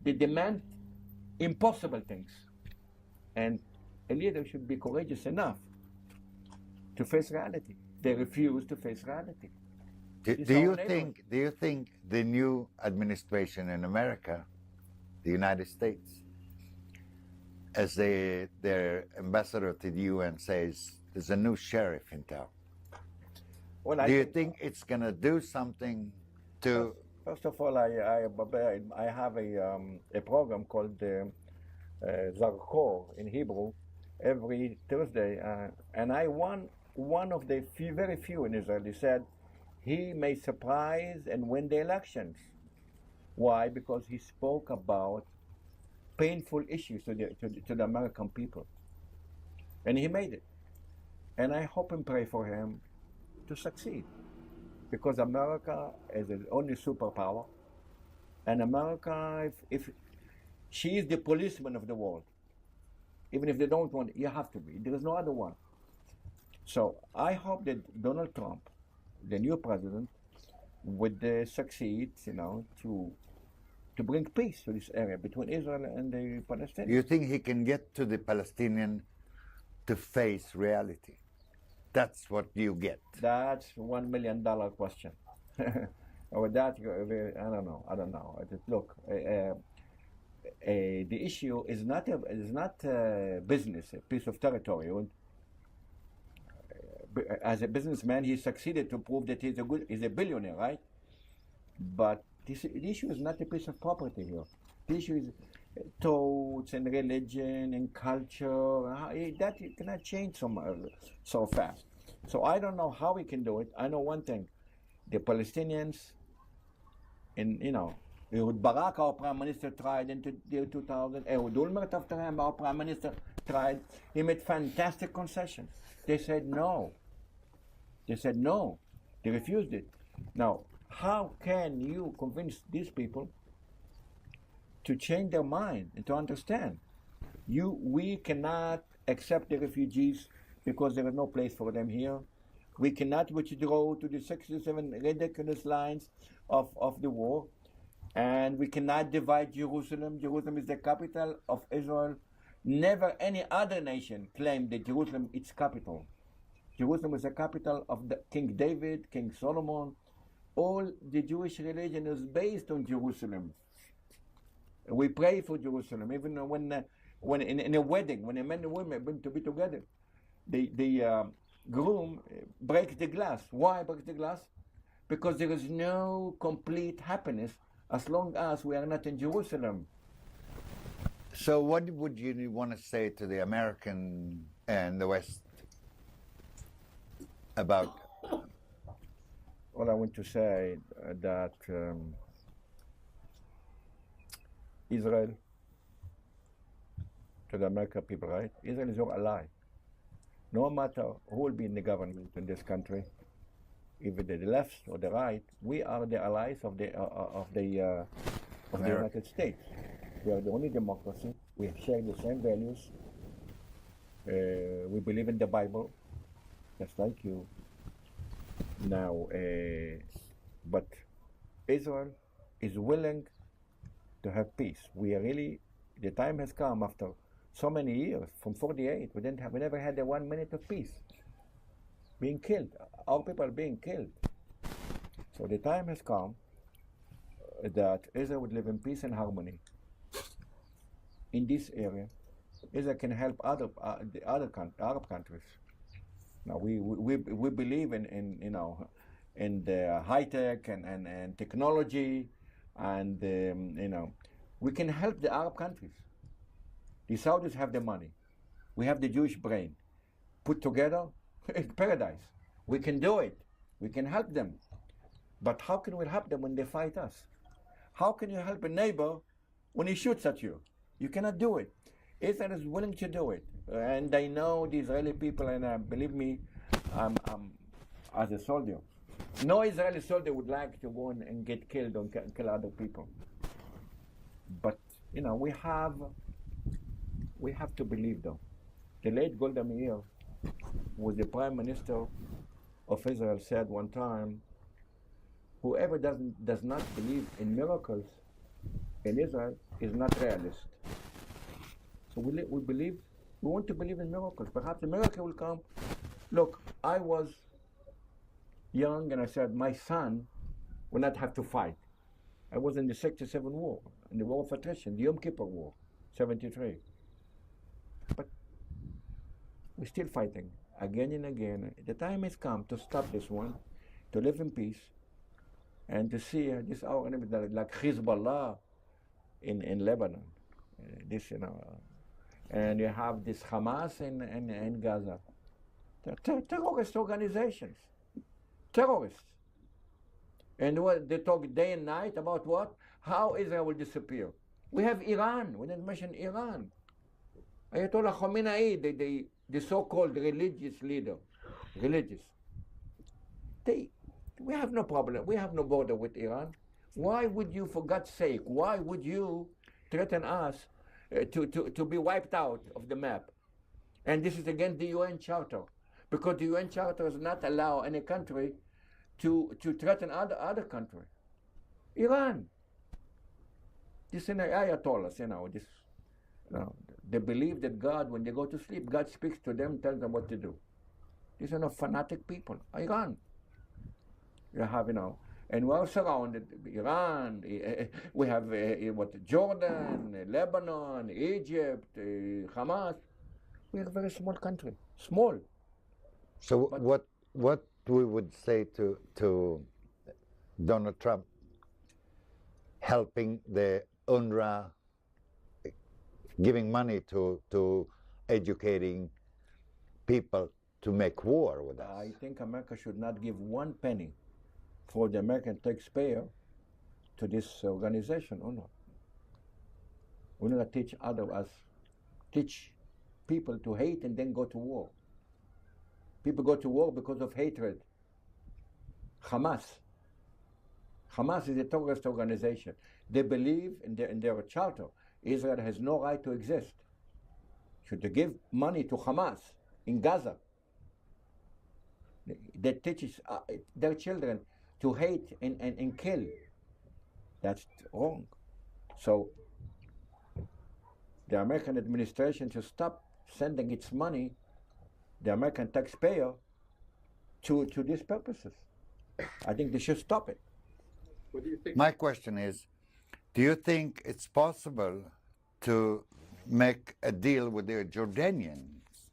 S3: they demand impossible things. And a leader should be courageous enough to face reality. They refuse to face reality.
S2: Do you think the new administration in America, the United States, as their ambassador to the UN says, there's a new sheriff in town?
S3: Well,
S2: do you think it's going to do something to...
S3: First of all, I have a program called Zarkor in Hebrew every Thursday, and I won one of the very few in Israel. He said he may surprise and win the elections. Why? Because he spoke about painful issues to the American people, and he made it. And I hope and pray for him to succeed, because America is the only superpower, and America, if she is the policeman of the world, even if they don't want it, you have to be. There is no other one. So I hope that Donald Trump, the new president, would succeed, to bring peace to this area between Israel and the Palestinians.
S2: You think he can get to the Palestinian to face reality? That's what you get.
S3: That's $1 million question. Or that, I don't know. Look, the issue is not business, a piece of territory. As a businessman, he succeeded to prove that he's a billionaire, right? But the issue is not a piece of property here. The issue is thoughts and religion and culture. That you cannot change so fast. So I don't know how we can do it. I know one thing: the Palestinians, Ehud Barak, our prime minister, tried in the year 2000. Ehud Olmert, after him, our prime minister, tried. He made fantastic concessions. They said no. They said no. They refused it. Now, how can you convince these people to change their mind and to understand? We cannot accept the refugees because there is no place for them here. We cannot withdraw to the 67 ridiculous lines of the war. And we cannot divide Jerusalem. Jerusalem is the capital of Israel. Never any other nation claimed that Jerusalem is its capital. Jerusalem is the capital of King David, King Solomon. All the Jewish religion is based on Jerusalem. We pray for Jerusalem, even when in a wedding, when a man and woman are going to be together, the groom breaks the glass. Why break the glass? Because there is no complete happiness as long as we are not in Jerusalem.
S2: So what would you want to say to the American and the West about?
S3: Well, I want to say that Israel, to the American people, right? Israel is your ally. No matter who will be in the government in this country, either the left or the right, we are the allies of the United States. We are the only democracy. We share the same values. We believe in the Bible, just like you. Now, but Israel is willing to have peace. We are really, the time has come after so many years, from 48, we never had a 1 minute of peace. Being killed, our people are being killed. So the time has come that Israel would live in peace and harmony in this area. Israel can help the other Arab countries. Now we believe in the high tech and technology, and we can help the Arab countries. The Saudis have the money. We have the Jewish brain. Put together, it's paradise. We can do it. We can help them. But how can we help them when they fight us? How can you help a neighbor when he shoots at you? You cannot do it. Israel is willing to do it. And I know the Israeli people, and believe me, as a soldier, no Israeli soldier would like to go and get killed or kill other people. But, we have to believe, though. The late Golda Meir was the prime minister of Israel, said one time, whoever does not believe in miracles in Israel is not realist. So we want to believe in miracles. Perhaps a miracle will come. Look, I was young and I said, my son will not have to fight. I was in the 67 war, in the war of attrition, the Yom Kippur War, 73. But we're still fighting again and again. The time has come to stop this one, to live in peace, and to see this our enemy like Hezbollah in Lebanon. And you have this Hamas in Gaza. They're terrorist organizations. Terrorists. And they talk day and night about what? How Israel will disappear. We have Iran. We didn't mention Iran. Ayatollah Khamenei, the so-called religious leader. Religious. We have no problem. We have no border with Iran. Why would you, for God's sake, why would you threaten us to be wiped out of the map? And this is against the UN Charter, because the UN Charter does not allow any country to threaten other country. Iran. This is Ayatollahs, they believe that God, when they go to sleep, God speaks to them, tells them what to do. These are not fanatic people. Iran. You have, And we are surrounded, Iran, we have Jordan, Lebanon, Egypt, Hamas. We're a very small country, small.
S2: So
S3: But-
S2: what we would say to Donald Trump helping the UNRWA, giving money to educating people to make war with us?
S3: I think America should not give one penny for the American taxpayer to this organization, UNRWA. UNRWA teach people to hate and then go to war. People go to war because of hatred. Hamas is a terrorist organization. They believe in their charter, Israel has no right to exist. Should they give money to Hamas in Gaza that teaches their children to hate and kill? That's wrong. So the American administration should stop sending its money, the American taxpayer, to these purposes. I think they should stop it.
S1: What do you think?
S2: My question is, do you think it's possible to make a deal with the Jordanians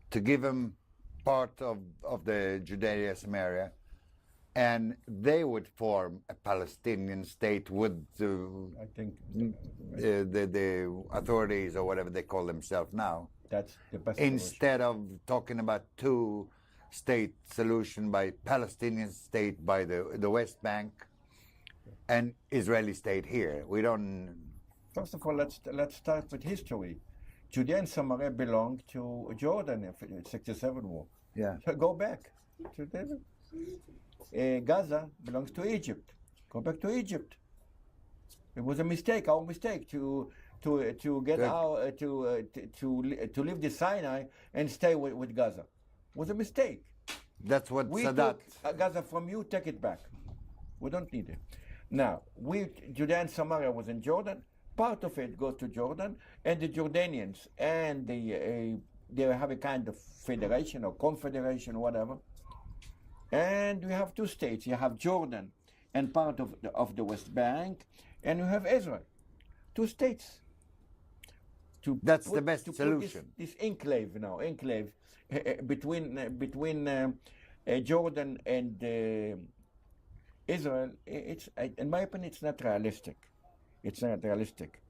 S2: to give them part of the Judea-Samaria, and they would form a Palestinian state with
S3: I think
S2: the authorities or whatever they call themselves now,
S3: that's the best solution.
S2: instead of talking about two-state solution by Palestinian state by the West Bank and Israeli state here? We don't.
S3: First of all, let's start with history. Judea and Samaria belonged to Jordan in the 67 war.
S2: Yeah.
S3: So go back to David. Gaza belongs to Egypt. Go back to Egypt. It was a mistake, our mistake, to get out to leave the Sinai and stay with Gaza. It was a mistake.
S2: That's what
S3: We
S2: Sadat.
S3: took Gaza from you, take it back. We don't need it. Now, Judea and Samaria was in Jordan. Part of it goes to Jordan, and the Jordanians and they have a kind of federation or confederation, whatever. And we have two states. You have Jordan and part of the West Bank, and you have Israel. Two states.
S2: That's the best
S3: to put
S2: solution.
S3: This enclave between Jordan and Israel. It's, in my opinion, it's not realistic. It's not realistic.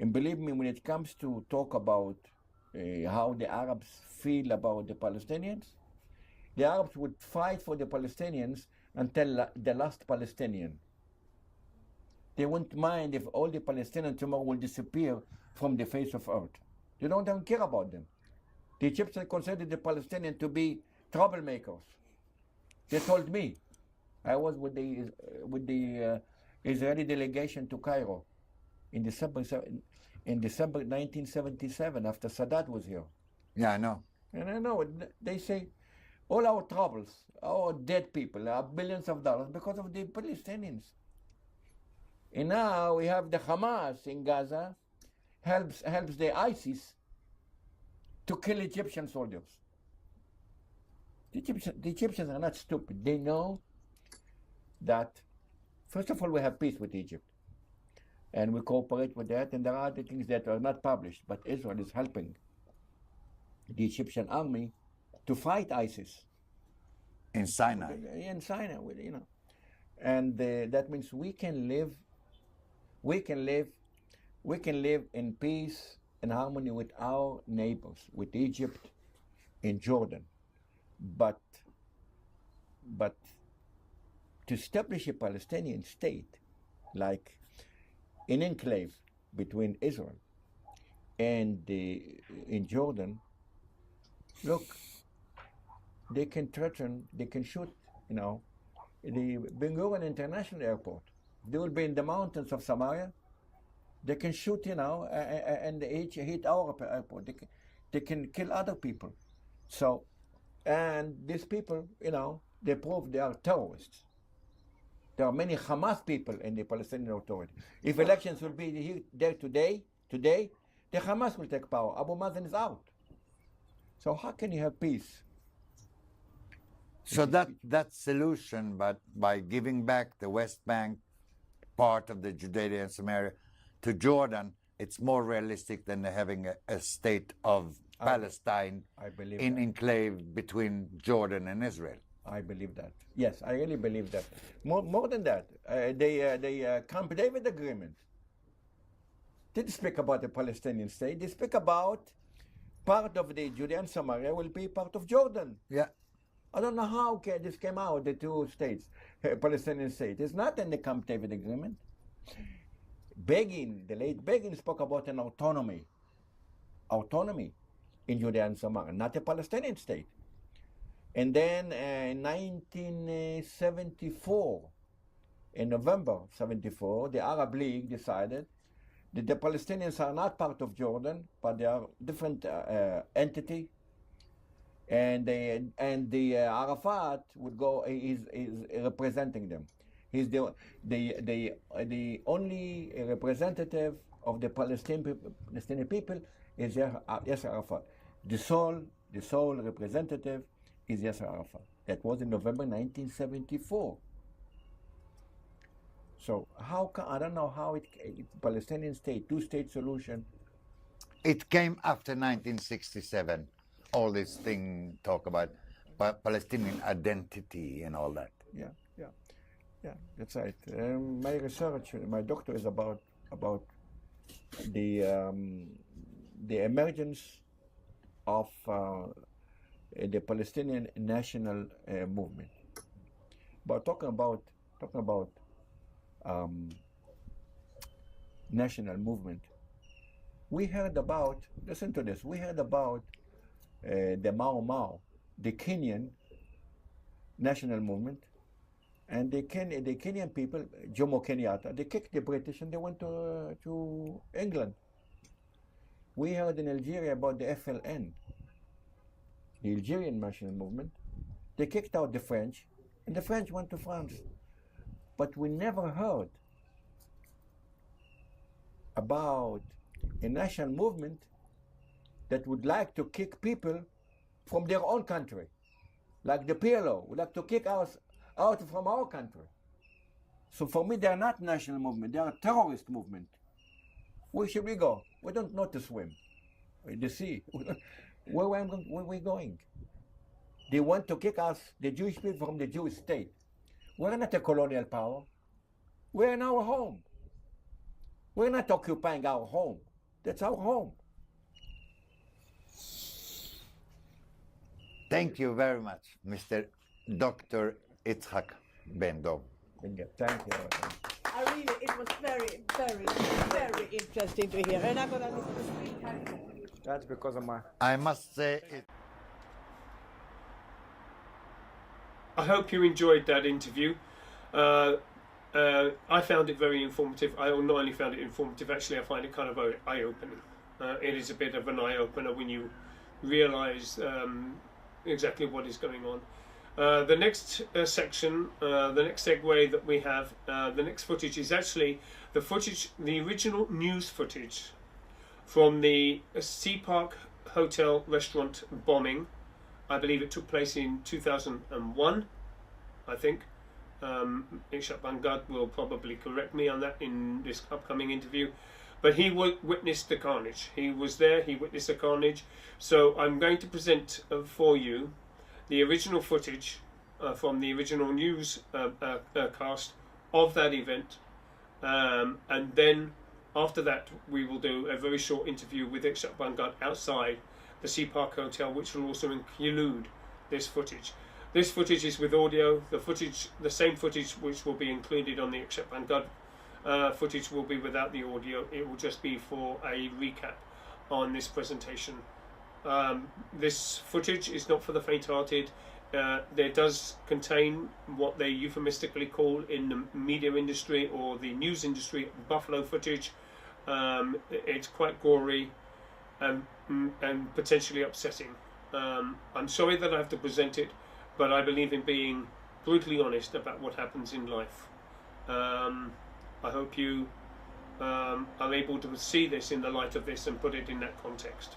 S3: And believe me, when it comes to talk about how the Arabs feel about the Palestinians, the Arabs would fight for the Palestinians until the last Palestinian. They won't mind if all the Palestinians tomorrow will disappear from the face of earth. They don't even care about them. The Egyptians considered the Palestinians to be troublemakers. They told me. I was with the Israeli delegation to Cairo in December 1977, after Sadat was here.
S2: Yeah, I know.
S3: And I know, they say, all our troubles, our dead people, our billions of dollars because of the Palestinians. And now we have the Hamas in Gaza, helps the ISIS to kill Egyptian soldiers. The Egyptians are not stupid. They know that, first of all, we have peace with Egypt. And we cooperate with that, and there are other things that are not published, but Israel is helping the Egyptian army to fight ISIS.
S2: In Sinai.
S3: In Sinai, and that means we can live in peace and harmony with our neighbors, with Egypt and Jordan. But to establish a Palestinian state, like an enclave between Israel and in Jordan, look, they can threaten, they can shoot, the Ben Gurion International Airport. They will be in the mountains of Samaria. They can shoot, and hit our airport. They can kill other people. So, and these people, they prove they are terrorists. There are many Hamas people in the Palestinian Authority. If elections will be there today, the Hamas will take power. Abu Mazen is out. So how can you have peace
S2: So that solution, but by giving back the West Bank part of the Judea and Samaria to Jordan, it's more realistic than having a state of Palestine
S3: I believe
S2: in
S3: that.
S2: enclave between Jordan and Israel.
S3: I believe that. Yes, I really believe that. More than that, the Camp David Agreement didn't speak about the Palestinian state. They speak about part of the Judea and Samaria will be part of Jordan.
S2: Yeah.
S3: I don't know how this came out, the two states, Palestinian state. It's not in the Camp David Agreement. Begin, the late Begin, spoke about an autonomy in Judea and Samaria, not a Palestinian state. And then in 1974, in November 74, the Arab League decided that the Palestinians are not part of Jordan, but they are different entity. And the Arafat would go. Is representing them. He's the only representative of the Palestinian people is Yasser Arafat. The sole representative is Yasser Arafat. That was in November 1974. So I don't know how Palestinian state, two-state solution.
S2: It came after 1967. All this thing talk about Palestinian identity and all that.
S3: Yeah, that's right. My research, my doctor is about the emergence of the Palestinian national movement. But talking about national movement, we heard about. Listen to this. We heard about the Mau Mau, the Kenyan national movement, and the Kenyan people, Jomo Kenyatta, they kicked the British and they went to England. We heard in Algeria about the FLN, the Algerian national movement. They kicked out the French, and the French went to France. But we never heard about a national movement that would like to kick people from their own country, like the PLO would like to kick us out from our country. So for me, they are not national movement; they are a terrorist movement. Where should we go? We don't know to swim in the sea. Where are we going? They want to kick us, the Jewish people, from the Jewish state. We're not a colonial power. We're in our home. We're not occupying our home. That's our home.
S2: Thank you very much, Mr. Dr. Yitscak Ben Dov.
S3: Thank you.
S4: It was very, very, very interesting to hear. And I'm going to listen to 3 times.
S5: That's because of my...
S2: I must say
S1: I hope you enjoyed that interview. I found it very informative. I not only found it informative, actually I find it kind of eye-opening. It is a bit of an eye-opener when you realise exactly what is going on. The next section, the next segue that we have, the next footage is actually the original news footage from the Sea Park Hotel restaurant bombing. I believe it took place in 2001, I think. Yitscak Ben Dov will probably correct me on that in this upcoming interview. But he witnessed the carnage. He was there, he witnessed the carnage. So I'm going to present for you the original footage from the original news cast of that event. And then after that, we will do a very short interview with Yitscak Ben Dov outside the Sea Park Hotel, which will also include this footage. This footage is with audio. The same footage which will be included on the Yitscak Ben Dov footage will be without the audio. It will just be for a recap on this presentation. This footage is not for the faint-hearted. There does contain what they euphemistically call in the media industry or the news industry buffalo footage. It's quite gory and potentially upsetting. I'm sorry that I have to present it, but I believe in being brutally honest about what happens in life. I hope you are able to see this in the light of this and put it in that context.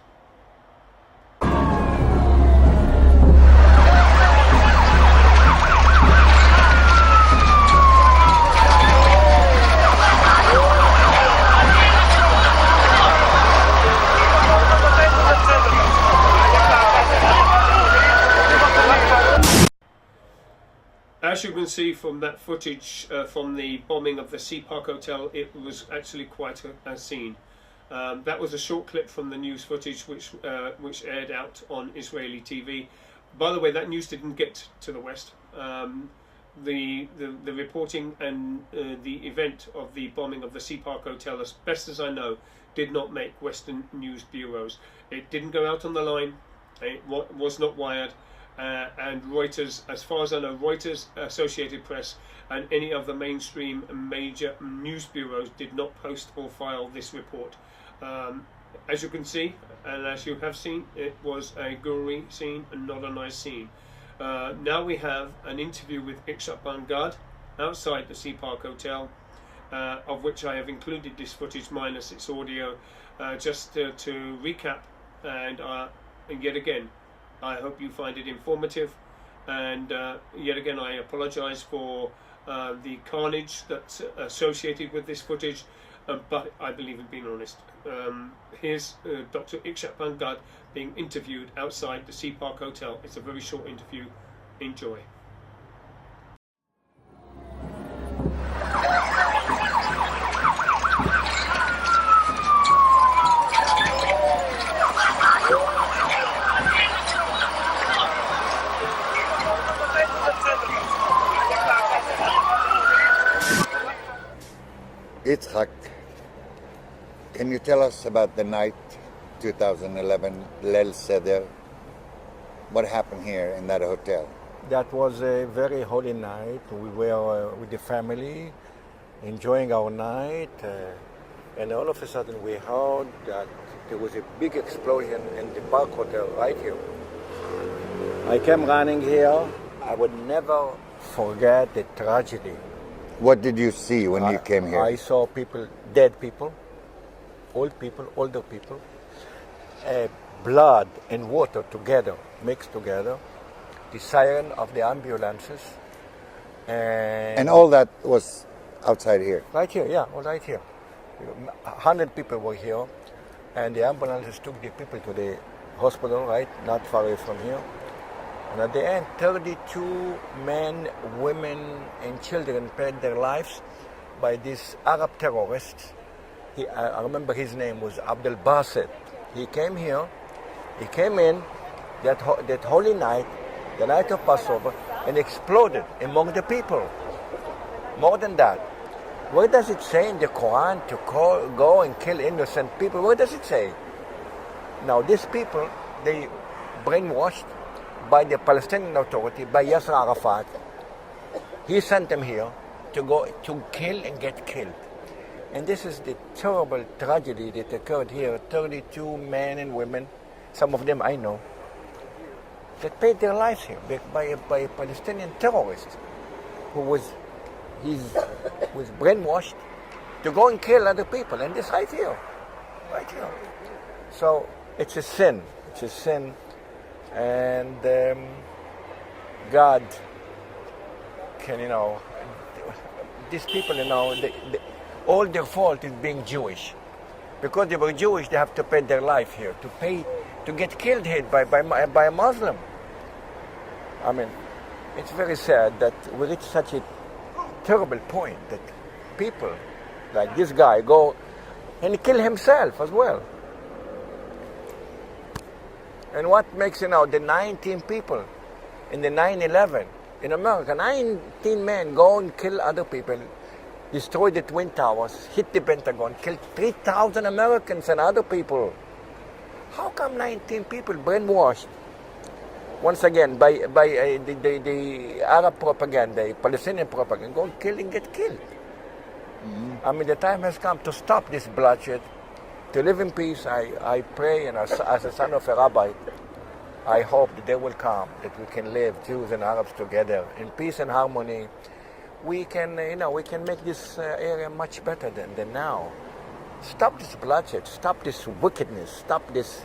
S1: As you can see from that footage from the bombing of the Sea Park Hotel, it was actually quite a scene. That was a short clip from the news footage which aired out on Israeli TV. By the way, that news didn't get to the West. The reporting and the event of the bombing of the Sea Park Hotel, as best as I know, did not make Western news bureaus. It didn't go out on the line. It was not wired. And Reuters, as far as I know, Reuters, Associated Press, and any of the mainstream major news bureaus did not post or file this report. As you can see, and as you have seen, it was a gory scene and not a nice scene. Now we have an interview with Yitscak Ben-Gad outside the Sea Park Hotel, of which I have included this footage minus its audio, just to recap, and yet again, I hope you find it informative, and yet again I apologize for the carnage that's associated with this footage, but I believe in being honest. Here's Dr. Yitscak Ben-Gad being interviewed outside the Sea Park Hotel. It's a very short interview. Enjoy.
S2: Yitscak, can you tell us about the night 2011, Leil Seder? What happened here in that hotel?
S3: That was a very holy night. We were with the family, enjoying our night, and all of a sudden we heard that there was a big explosion in the Park Hotel right here. I came running here. I would never forget the tragedy.
S2: What did you see when you came here?
S3: I saw people, dead people, old people, older people, blood and water together, mixed together, the siren of the ambulances.
S2: And all that was outside here?
S3: Right here, yeah, all right here. 100 people were here, and the ambulances took the people to the hospital, right, not far away from here. And at the end, 32 men, women, and children paid their lives by these Arab terrorists. I remember his name was Abdel Basit. He came here, he came in that holy night, the night of Passover, and exploded among the people. More than that, where does it say in the Quran to go and kill innocent people? Where does it say? Now, these people, they brainwashed by the Palestinian Authority, by Yasser Arafat. He sent them here to go to kill and get killed. And this is the terrible tragedy that occurred here. 32 men and women, some of them I know, that paid their lives here by a Palestinian terrorist who was brainwashed to go and kill other people. And this right here. So it's a sin. It's a sin. And God can, these people, all their fault is being Jewish. Because they were Jewish, they have to pay their life here, to get killed here by a Muslim. I mean, it's very sad that we reach such a terrible point that people like this guy go and kill himself as well. And what makes, the 19 people in the 9/11 in America, 19 men go and kill other people, destroy the Twin Towers, hit the Pentagon, kill 3,000 Americans and other people. How come 19 people brainwashed, once again, by the Arab propaganda, Palestinian propaganda, go and kill and get killed? Mm-hmm. I mean, the time has come to stop this bloodshed, to live in peace. I pray, and as a son of a rabbi, I hope the day will come that we can live, Jews and Arabs, together in peace and harmony. We can, we can make this area much better than now. Stop this bloodshed, stop this wickedness, stop this,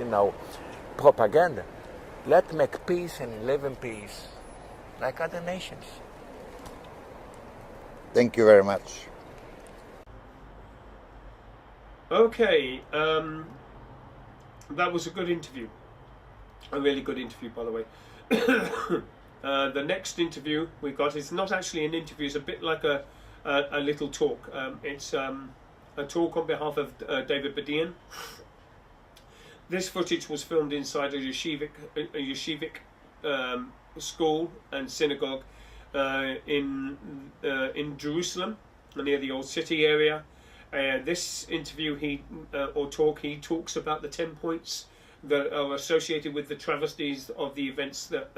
S3: propaganda. Let's make peace and live in peace, like other nations.
S2: Thank you very much.
S1: Okay, that was a good interview. A really good interview, by the way. The next interview we got is not actually an interview, it's a bit like a little talk. It's a talk on behalf of David Badian. This footage was filmed inside a yeshivic school and synagogue in Jerusalem, near the old city area. This interview, he talks about the 10 points that are associated with the travesties of the events that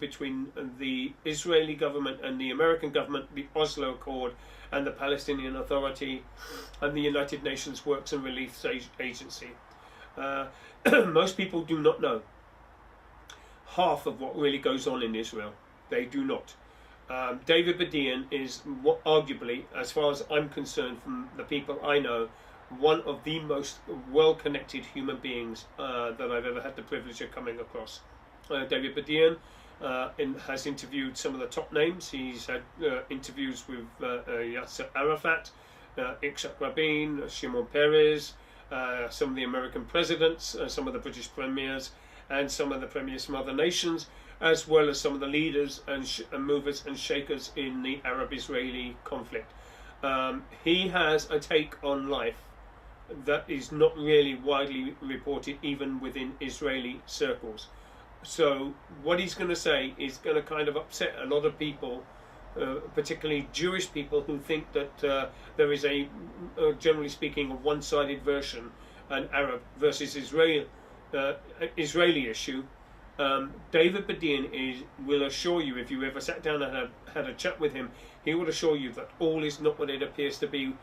S1: between the Israeli government and the American government, the Oslo Accord, and the Palestinian Authority and the United Nations Works and Relief Agency. Most people do not know half of what really goes on in Israel. They do not. David Badian is arguably, as far as I'm concerned, from the people I know, one of the most well-connected human beings that I've ever had the privilege of coming across. David Badian has interviewed some of the top names. He's had interviews with Yasser Arafat, Yitscak Rabin, Shimon Peres, some of the American presidents, some of the British premiers, and some of the premiers from other nations, as well as some of the leaders and movers and shakers in the Arab-Israeli conflict. He has a take on life that is not really widely reported even within Israeli circles. So what he's going to say is going to kind of upset a lot of people, particularly Jewish people, who think that there is a, generally speaking, a one-sided version, an Arab versus Israeli issue. David Badian will assure you, if you ever sat down and had a chat with him, he will assure you that all is not what it appears to be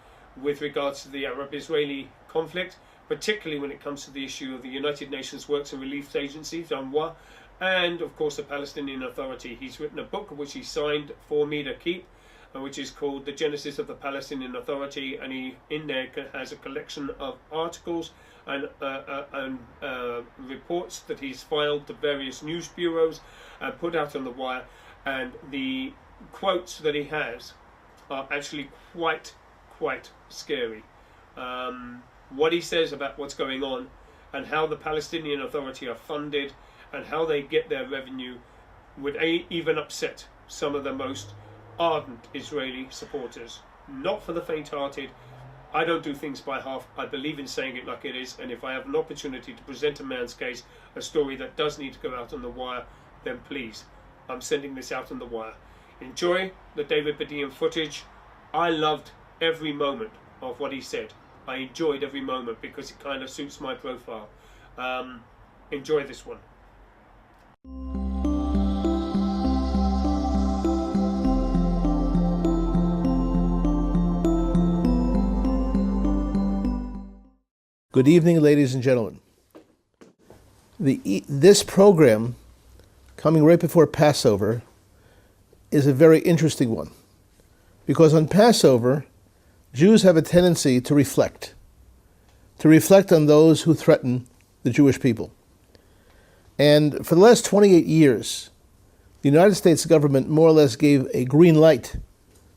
S1: with regards to the Arab-Israeli conflict, particularly when it comes to the issue of the United Nations Works and Relief Agency, UNRWA, and of course the Palestinian Authority. He's written a book which he signed for me to keep, which is called The Genesis of the Palestinian Authority, and he in there has a collection of articles and reports that he's filed to various news bureaus and put out on the wire, and the quotes that he has are actually quite scary. What he says about what's going on and how the Palestinian Authority are funded and how they get their revenue would even upset some of the most ardent Israeli supporters. Not for the faint-hearted. I don't do things by half. I believe in saying it like it is, and if I have an opportunity to present a man's case, a story that does need to go out on the wire, then please, I'm sending this out on the wire. Enjoy the David Badian footage. I loved every moment of what he said. I enjoyed every moment because it kind of suits my profile. Enjoy this one.
S5: Good evening, ladies and gentlemen. This program, coming right before Passover, is a very interesting one. Because on Passover, Jews have a tendency to reflect on those who threaten the Jewish people. And for the last 28 years, the United States government more or less gave a green light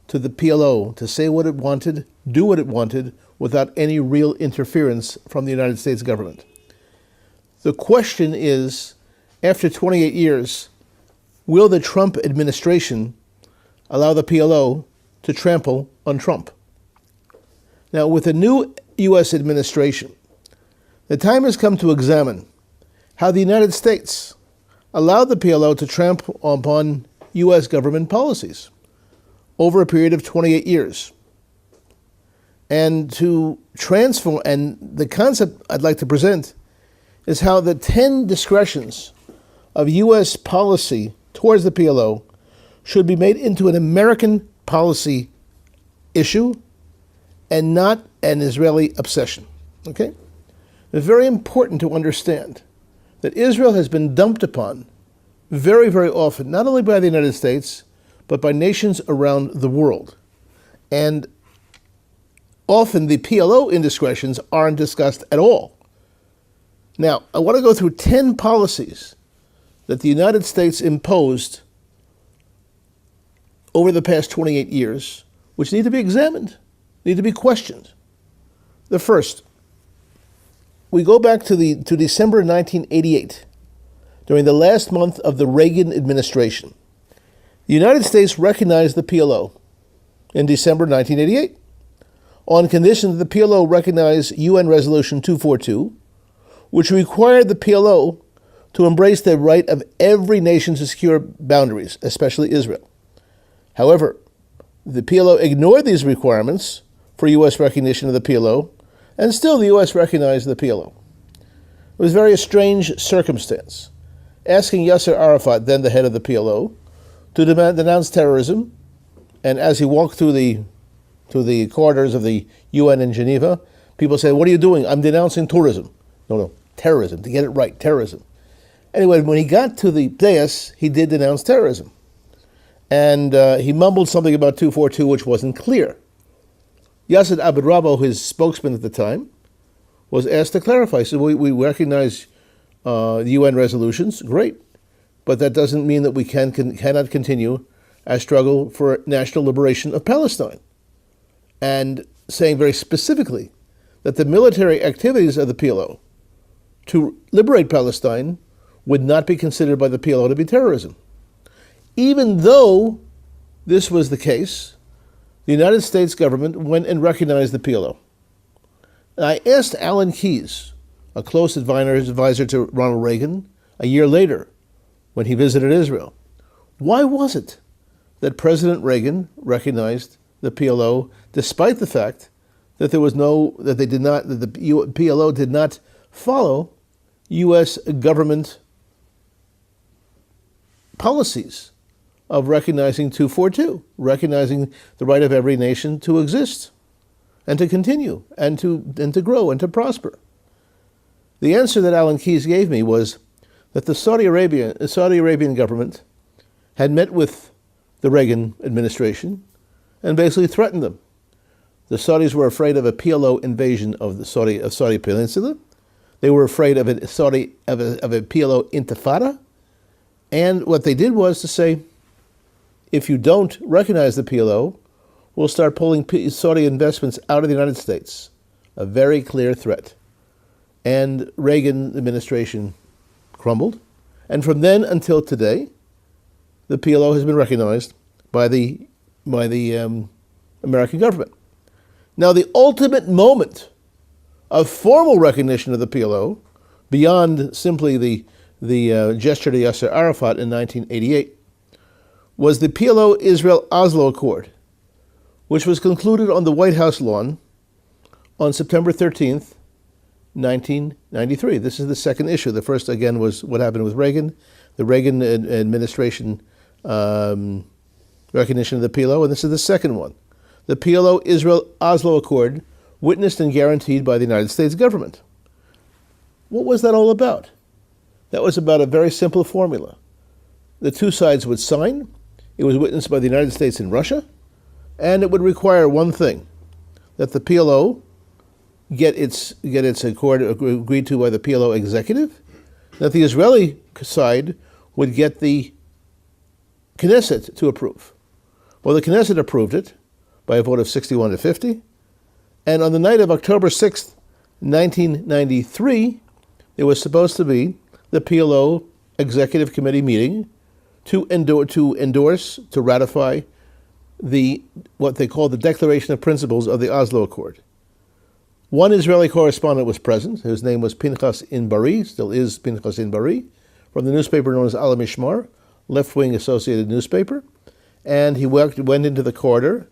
S5: to the PLO to say what it wanted, do what it wanted, without any real interference from the United States government. The question is, after 28 years, will the Trump administration allow the PLO to trample on Trump? Now, with the new U.S. administration, the time has come to examine how the United States allowed the PLO to trample upon U.S. government policies over a period of 28 years. And to transform, and the concept I'd like to present is how the 10 discretions of U.S. policy towards the PLO should be made into an American policy issue and not an Israeli obsession. Okay? It's very important to understand that Israel has been dumped upon very, very often, not only by the United States, but by nations around the world. And often the PLO indiscretions aren't discussed at all. Now, I want to go through 10 policies that the United States imposed over the past 28 years, which need to be examined, need to be questioned. The first, we go back to December 1988, during the last month of the Reagan administration. The United States recognized the PLO in December 1988 on condition that the PLO recognize UN Resolution 242, which required the PLO to embrace the right of every nation to secure boundaries, especially Israel. However, the PLO ignored these requirements for U.S. recognition of the PLO, and still the U.S. recognized the PLO. It was a very strange circumstance, asking Yasser Arafat, then the head of the PLO, to denounce terrorism, and as he walked through the corridors of the UN in Geneva, people said, "What are you doing?" "I'm denouncing tourism." No, terrorism, to get it right, terrorism. Anyway, when he got to the dais, he did denounce terrorism. And he mumbled something about 242, which wasn't clear. Yasser Abed-Rabo, his spokesman at the time, was asked to clarify. He said, we recognize the UN resolutions, great, but that doesn't mean that we cannot continue our struggle for national liberation of Palestine. And saying very specifically that the military activities of the PLO to liberate Palestine would not be considered by the PLO to be terrorism. Even though this was the case, the United States government went and recognized the PLO. And I asked Alan Keyes, a close advisor to Ronald Reagan, a year later when he visited Israel, why was it that President Reagan recognized the PLO despite the fact that the PLO did not follow U.S. government policies of recognizing 242, recognizing the right of every nation to exist and to continue and to grow and to prosper. The answer that Alan Keyes gave me was that the Saudi Arabian government had met with the Reagan administration and basically threatened them. The Saudis were afraid of a PLO invasion of the Saudi Peninsula. They were afraid of a PLO intifada. And what they did was to say, if you don't recognize the PLO, we'll start pulling Saudi investments out of the United States. A very clear threat. And Reagan administration crumbled. And from then until today, the PLO has been recognized by the American government. Now, the ultimate moment of formal recognition of the PLO, beyond simply the gesture to Yasser Arafat in 1988, was the PLO-Israel-Oslo Accord, which was concluded on the White House lawn on September 13th, 1993. This is the second issue. The first, again, was what happened with Reagan, the Reagan administration recognition of the PLO, and this is the second one. The PLO-Israel-Oslo Accord, witnessed and guaranteed by the United States government. What was that all about? That was about a very simple formula. The two sides would sign. It was witnessed by the United States and Russia, and it would require one thing, that the PLO get its accord agreed to by the PLO executive, that the Israeli side would get the Knesset to approve. Well, the Knesset approved it by a vote of 61 to 50, and on the night of October 6th, 1993, there was supposed to be the PLO Executive Committee meeting to ratify what they call the Declaration of Principles of the Oslo Accord. One Israeli correspondent was present. His name was Pinchas Inbari, still is Pinchas Inbari, from the newspaper known as Al Mishmar, left-wing associated newspaper. And he went into the corridor,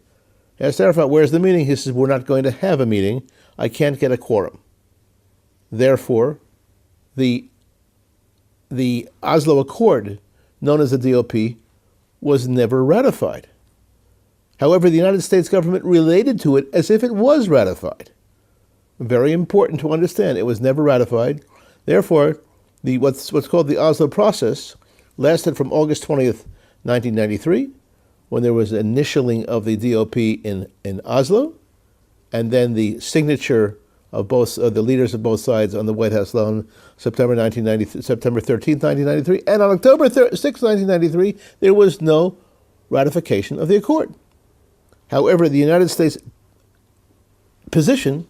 S5: asked Arafat, "Where's the meeting?" He says, "We're not going to have a meeting. I can't get a quorum." Therefore, the Oslo Accord, known as the DOP, was never ratified. However, the United States government related to it as if it was ratified. Very important to understand. It was never ratified. Therefore, what's called the Oslo process lasted from August 20th, 1993, when there was an initialing of the DOP in Oslo, and then the signature of both the leaders of both sides on the White House lawn, September 13th, 1993, and on October 6th, 1993, there was no ratification of the accord. However, the United States position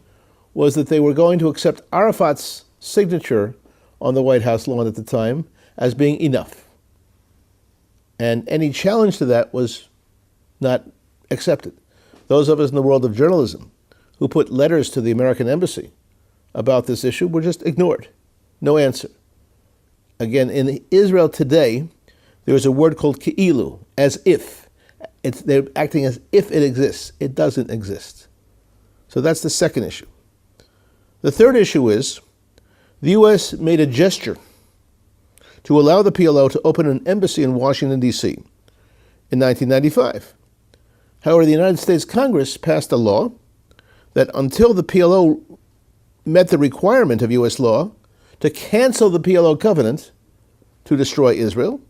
S5: was that they were going to accept Arafat's signature on the White House lawn at the time as being enough. And any challenge to that was not accepted. Those of us in the world of journalism who put letters to the American embassy about this issue were just ignored. No answer. Again, in Israel today, there is a word called ki'ilu, as if. They're acting as if it exists. It doesn't exist. So that's the second issue. The third issue is the U.S. made a gesture to allow the PLO to open an embassy in Washington, D.C. in 1995. However, the United States Congress passed a law that until the PLO met the requirement of U.S. law to cancel the PLO covenant to destroy Israel,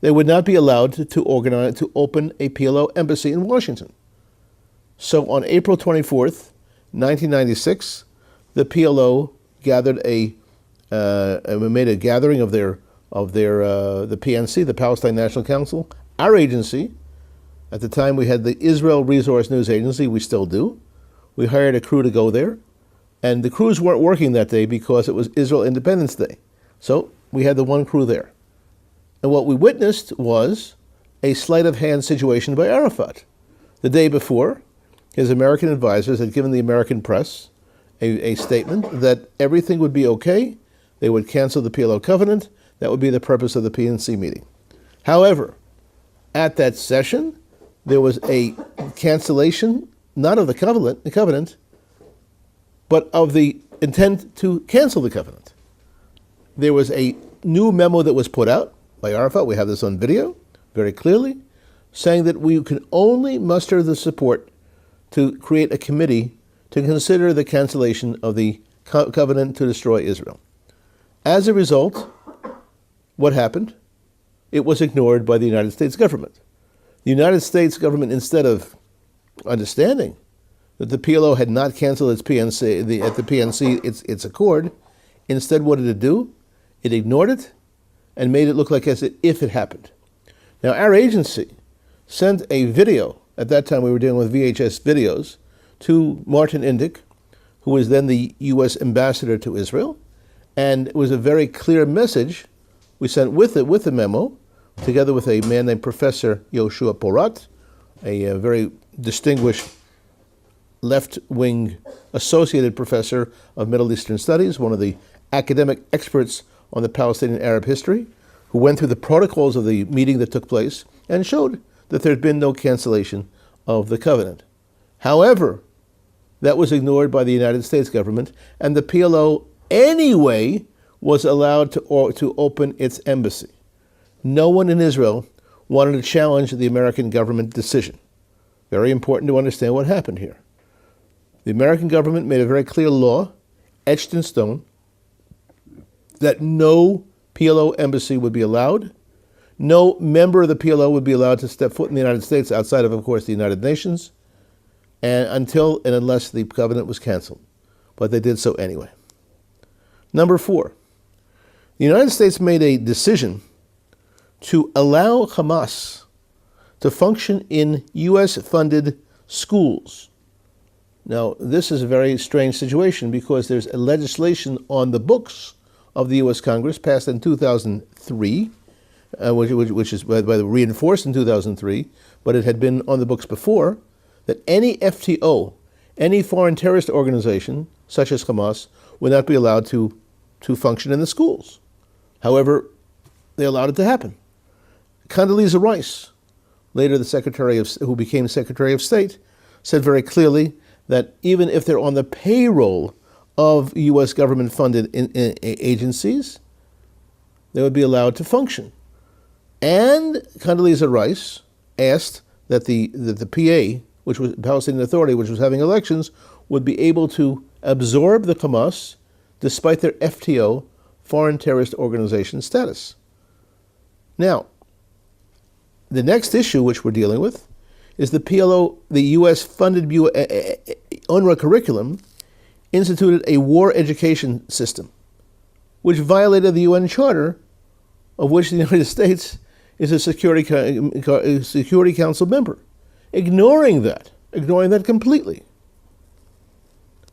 S5: they would not be allowed to open a PLO embassy in Washington. So on April 24th, 1996, the PLO gathered made a gathering of the PNC, the Palestine National Council, our agency. At the time, we had the Israel Resource News Agency. We still do. We hired a crew to go there, and the crews weren't working that day because it was Israel Independence Day. So we had the one crew there. And what we witnessed was a sleight of hand situation by Arafat. The day before, his American advisors had given the American press a statement that everything would be okay. They would cancel the PLO covenant. That would be the purpose of the PNC meeting. However, at that session, there was a cancellation, not of the covenant, but of the intent to cancel the covenant. There was a new memo that was put out by Arafat. We have this on video very clearly, saying that we can only muster the support to create a committee to consider the cancellation of the covenant to destroy Israel. As a result, what happened? It was ignored by the United States government. The United States government, instead of understanding that the PLO had not canceled its PNC, its accord, instead what did it do? It ignored it and made it look like as if it happened. Now, our agency sent a video, at that time we were dealing with VHS videos, to Martin Indyk, who was then the U.S. ambassador to Israel, and it was a very clear message we sent with it, with the memo, together with a man named Professor Yoshua Porat, a very distinguished left-wing associated professor of Middle Eastern Studies, one of the academic experts on the Palestinian Arab history, who went through the protocols of the meeting that took place and showed that there had been no cancellation of the covenant. However, that was ignored by the United States government, and the PLO anyway was allowed to open its embassy. No one in Israel wanted to challenge the American government decision. Very important to understand what happened here. The American government made a very clear law, etched in stone, that no PLO embassy would be allowed. No member of the PLO would be allowed to step foot in the United States outside of course, the United Nations, and until and unless the covenant was canceled. But they did so anyway. Number 4, the United States made a decision to allow Hamas to function in U.S.-funded schools. Now, this is a very strange situation because there's a legislation on the books of the U.S. Congress passed in 2003, which is by the reinforced in 2003, but it had been on the books before, that any FTO, any foreign terrorist organization, such as Hamas, would not be allowed to function in the schools. However, they allowed it to happen. Condoleezza Rice, later who became Secretary of State, said very clearly that even if they're on the payroll of U.S. government-funded agencies, they would be allowed to function. And Condoleezza Rice asked that the PA, which was Palestinian Authority, which was having elections, would be able to absorb the Hamas despite their FTO, foreign terrorist organization status. Now, the next issue which we're dealing with is the PLO, the U.S.-funded UNRWA curriculum, instituted a war education system, which violated the UN Charter, of which the United States is a Security Council member, ignoring that completely.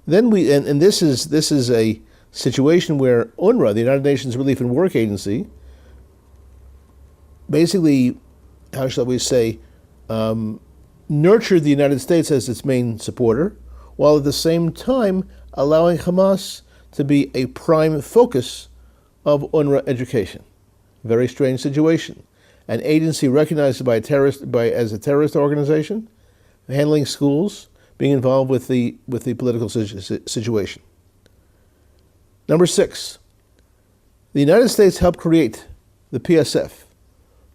S5: Then this is a situation where UNRWA, the United Nations Relief and Work Agency, basically how shall we say, nurtured the United States as its main supporter, while at the same time allowing Hamas to be a prime focus of UNRWA education. Very strange situation. An agency recognized by as a terrorist organization, handling schools, being involved with the political situation. Number 6, the United States helped create the PSF,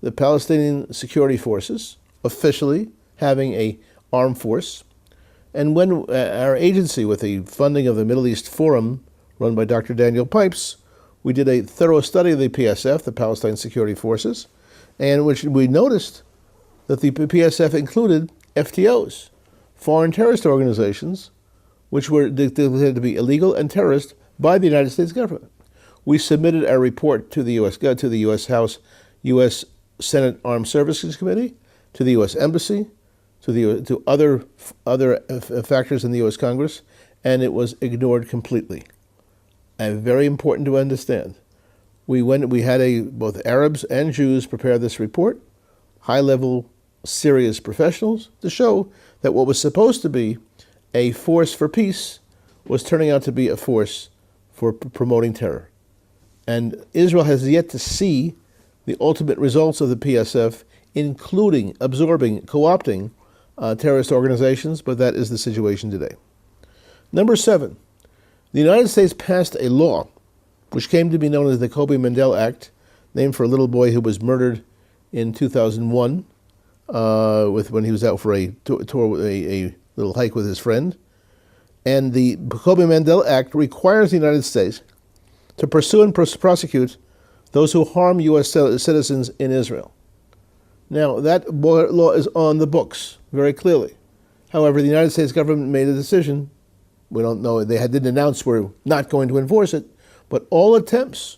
S5: the Palestinian Security Forces, officially having a armed force. And when our agency, with the funding of the Middle East Forum, run by Dr. Daniel Pipes, we did a thorough study of the PSF, the Palestine Security Forces, and which we noticed that the PSF included FTOs, foreign terrorist organizations, which were declared to be illegal and terrorist by the United States government. We submitted our report to the U.S. House, U.S. Senate Armed Services Committee, to the U.S. Embassy, to other factors in the U.S. Congress, and it was ignored completely. And very important to understand. We had both Arabs and Jews prepare this report, high-level, serious professionals, to show that what was supposed to be a force for peace was turning out to be a force for promoting terror. And Israel has yet to see the ultimate results of the PSF, including absorbing, co-opting terrorist organizations, but that is the situation today. Number 7, the United States passed a law which came to be known as the Kobe Mandel Act, named for a little boy who was murdered in 2001 when he was out for a little hike with his friend. And the Kobe Mandel Act requires the United States to pursue and prosecute those who harm U.S. citizens in Israel. Now, that law is on the books very clearly. However, the United States government made a decision. We don't know. They didn't announce we're not going to enforce it. But all attempts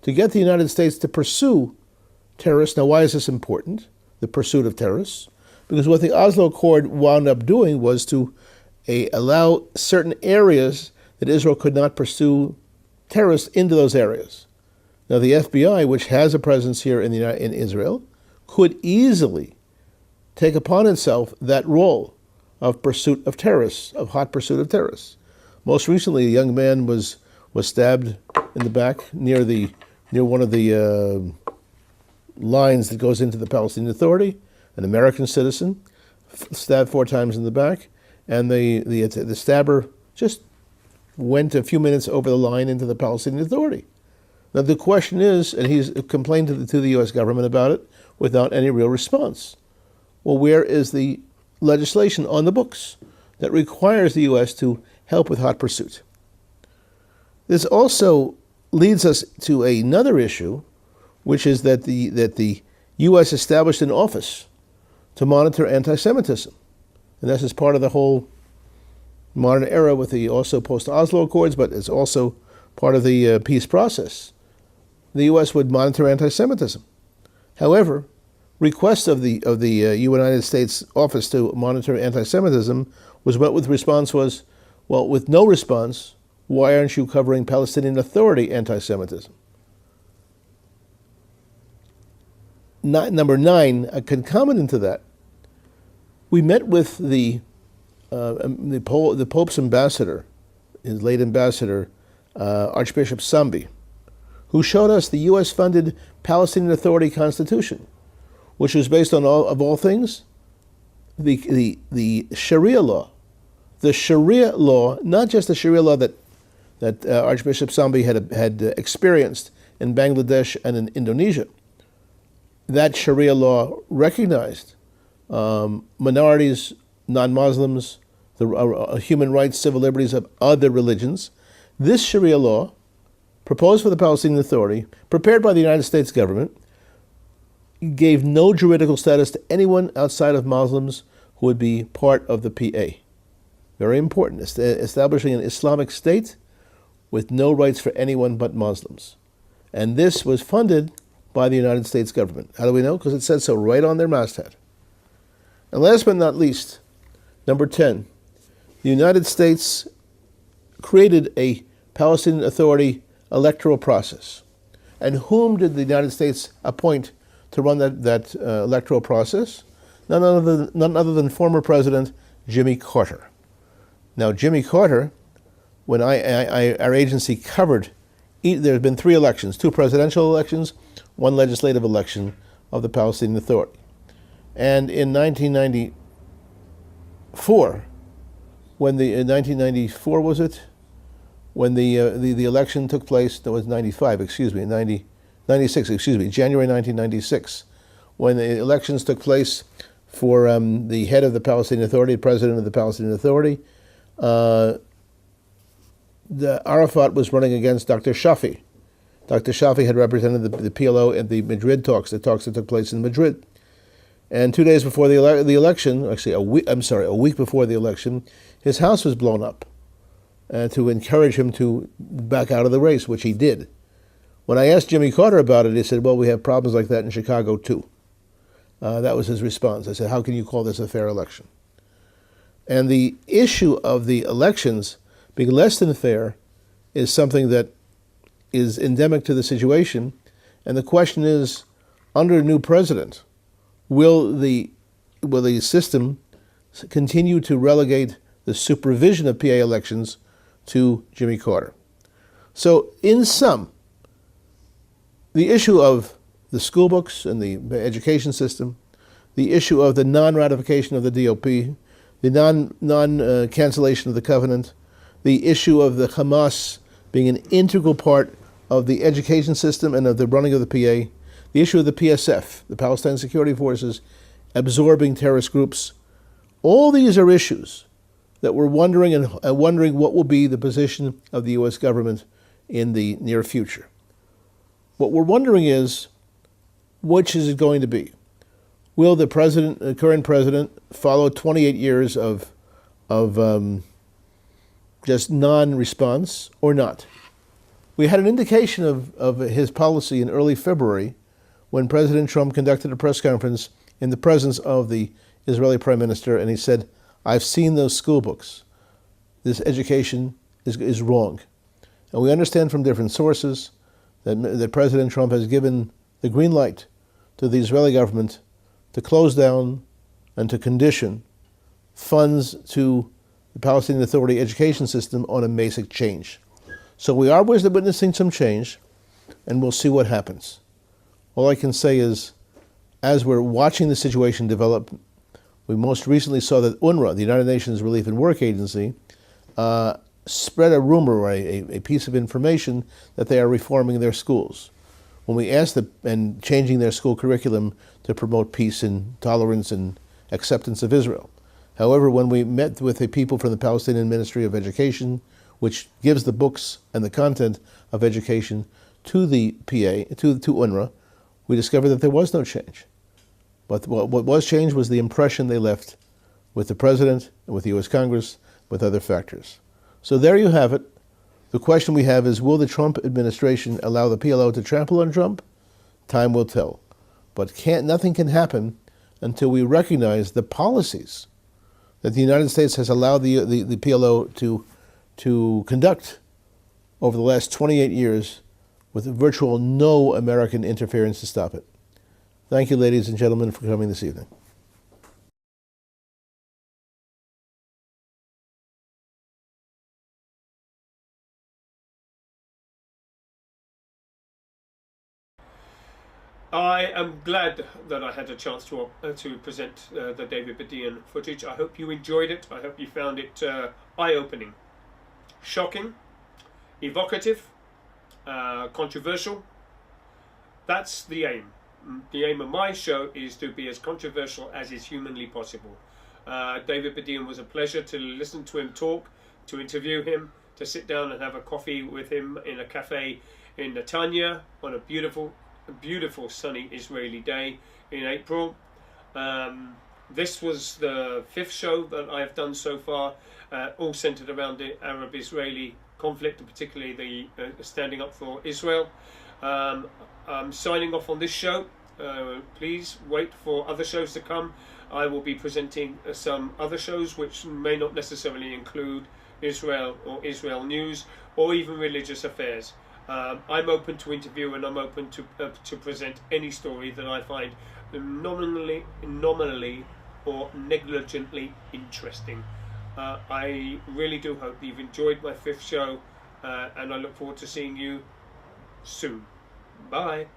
S5: to get the United States to pursue terrorists. Now, why is this important, the pursuit of terrorists? Because what the Oslo Accord wound up doing was to allow certain areas that Israel could not pursue terrorists into those areas. Now, the FBI, which has a presence here in Israel, could easily take upon itself that role of pursuit of terrorists, of hot pursuit of terrorists. Most recently, a young man was stabbed in the back near one of the lines that goes into the Palestinian Authority, an American citizen, stabbed 4 times in the back, and the stabber just went a few minutes over the line into the Palestinian Authority. Now the question is, and he's complained to the U.S. government about it without any real response. Well, where is the legislation on the books that requires the U.S. to help with hot pursuit? This also leads us to another issue, which is that the U.S. established an office to monitor anti-Semitism. And this is part of the whole modern era with the also post-Oslo Accords, but it's also part of the peace process. The U.S. would monitor anti-Semitism. However, request of the United States office to monitor anti-Semitism was met with response was, well, with no response, why aren't you covering Palestinian Authority anti-Semitism? Number 9, a concomitant to that, we met with the Pope's ambassador, his late ambassador, Archbishop Sambi, who showed us the U.S.-funded Palestinian Authority Constitution, which was based on, of all things, the Sharia law. The Sharia law, not just the Sharia law that Archbishop Sambi had experienced in Bangladesh and in Indonesia. That Sharia law recognized minorities, non-Muslims, the human rights, civil liberties of other religions. This Sharia law, proposed for the Palestinian Authority, prepared by the United States government, gave no juridical status to anyone outside of Muslims who would be part of the PA. Very important, establishing an Islamic state with no rights for anyone but Muslims. And this was funded by the United States government. How do we know? Because it said so right on their masthead. And last but not least, number 10, the United States created a Palestinian Authority electoral process. And whom did the United States appoint to run that electoral process? None other than former President Jimmy Carter. Now, Jimmy Carter, when our agency covered, there have been 3 elections, 2 presidential elections, 1 legislative election of the Palestinian Authority. And in 1994, in 1994 was it? When the election took place, that was 95, excuse me, 96, excuse me, January 1996, when the elections took place for the head of the Palestinian Authority, president of the Palestinian Authority, Arafat was running against Dr. Shafi. Dr. Shafi had represented the PLO at the Madrid talks, the talks that took place in Madrid. And 2 days before the election, actually a week before the election, his house was blown up to encourage him to back out of the race, which he did. When I asked Jimmy Carter about it, he said, well, we have problems like that in Chicago too. That was his response. I said, how can you call this a fair election? And the issue of the elections being less than fair is something that is endemic to the situation. And the question is, under a new president, will the system continue to relegate the supervision of PA elections to Jimmy Carter? So in sum, the issue of the school books and the education system, the issue of the non-ratification of the DOP, the non-cancellation of the covenant, the issue of the Hamas being an integral part of the education system and of the running of the PA, the issue of the PSF, the Palestine Security Forces, absorbing terrorist groups. All these are issues that we're wondering what will be the position of the U.S. government in the near future. What we're wondering is, which is it going to be? Will the current president, follow 28 years of just non-response or not? We had an indication of his policy in early February when President Trump conducted a press conference in the presence of the Israeli Prime Minister, and he said, I've seen those school books. This education is wrong. And we understand from different sources that President Trump has given the green light to the Israeli government to close down and to condition funds to the Palestinian Authority education system on a basic change. So we are witnessing some change, and we'll see what happens. All I can say is, as we're watching the situation develop, we most recently saw that UNRWA, the United Nations Relief and Work Agency, spread a rumor or a piece of information that they are reforming their schools. When we asked them, and changing their school curriculum to promote peace and tolerance and acceptance of Israel. However, when we met with the people from the Palestinian Ministry of Education, which gives the books and the content of education to the PA, to UNRWA, we discovered that there was no change. But what was changed was the impression they left with the President, with the U.S. Congress, with other factors. So there you have it. The question we have is, will the Trump administration allow the PLO to trample on Trump? Time will tell. But nothing can happen until we recognize the policies that the United States has allowed the PLO to conduct over the last 28 years with virtual no American interference to stop it. Thank you, ladies and gentlemen, for coming this evening.
S1: I am glad that I had a chance to present the David Badian footage. I hope you enjoyed it. I hope you found it eye-opening, shocking, evocative, controversial. That's the aim. The aim of my show is to be as controversial as is humanly possible. David Badian was a pleasure to listen to him talk, to interview him, to sit down and have a coffee with him in a cafe in Netanyah on a beautiful sunny Israeli day in April. This was the 5th show that I have done so far, all centered around the Arab-Israeli conflict, and particularly the standing up for Israel. I'm signing off on this show. Please wait for other shows to come. I will be presenting some other shows which may not necessarily include Israel or Israel news or even religious affairs. I'm open to interview, and I'm open to present any story that I find nominally or negligently interesting. I really do hope that you've enjoyed my 5th show, and I look forward to seeing you soon. Bye.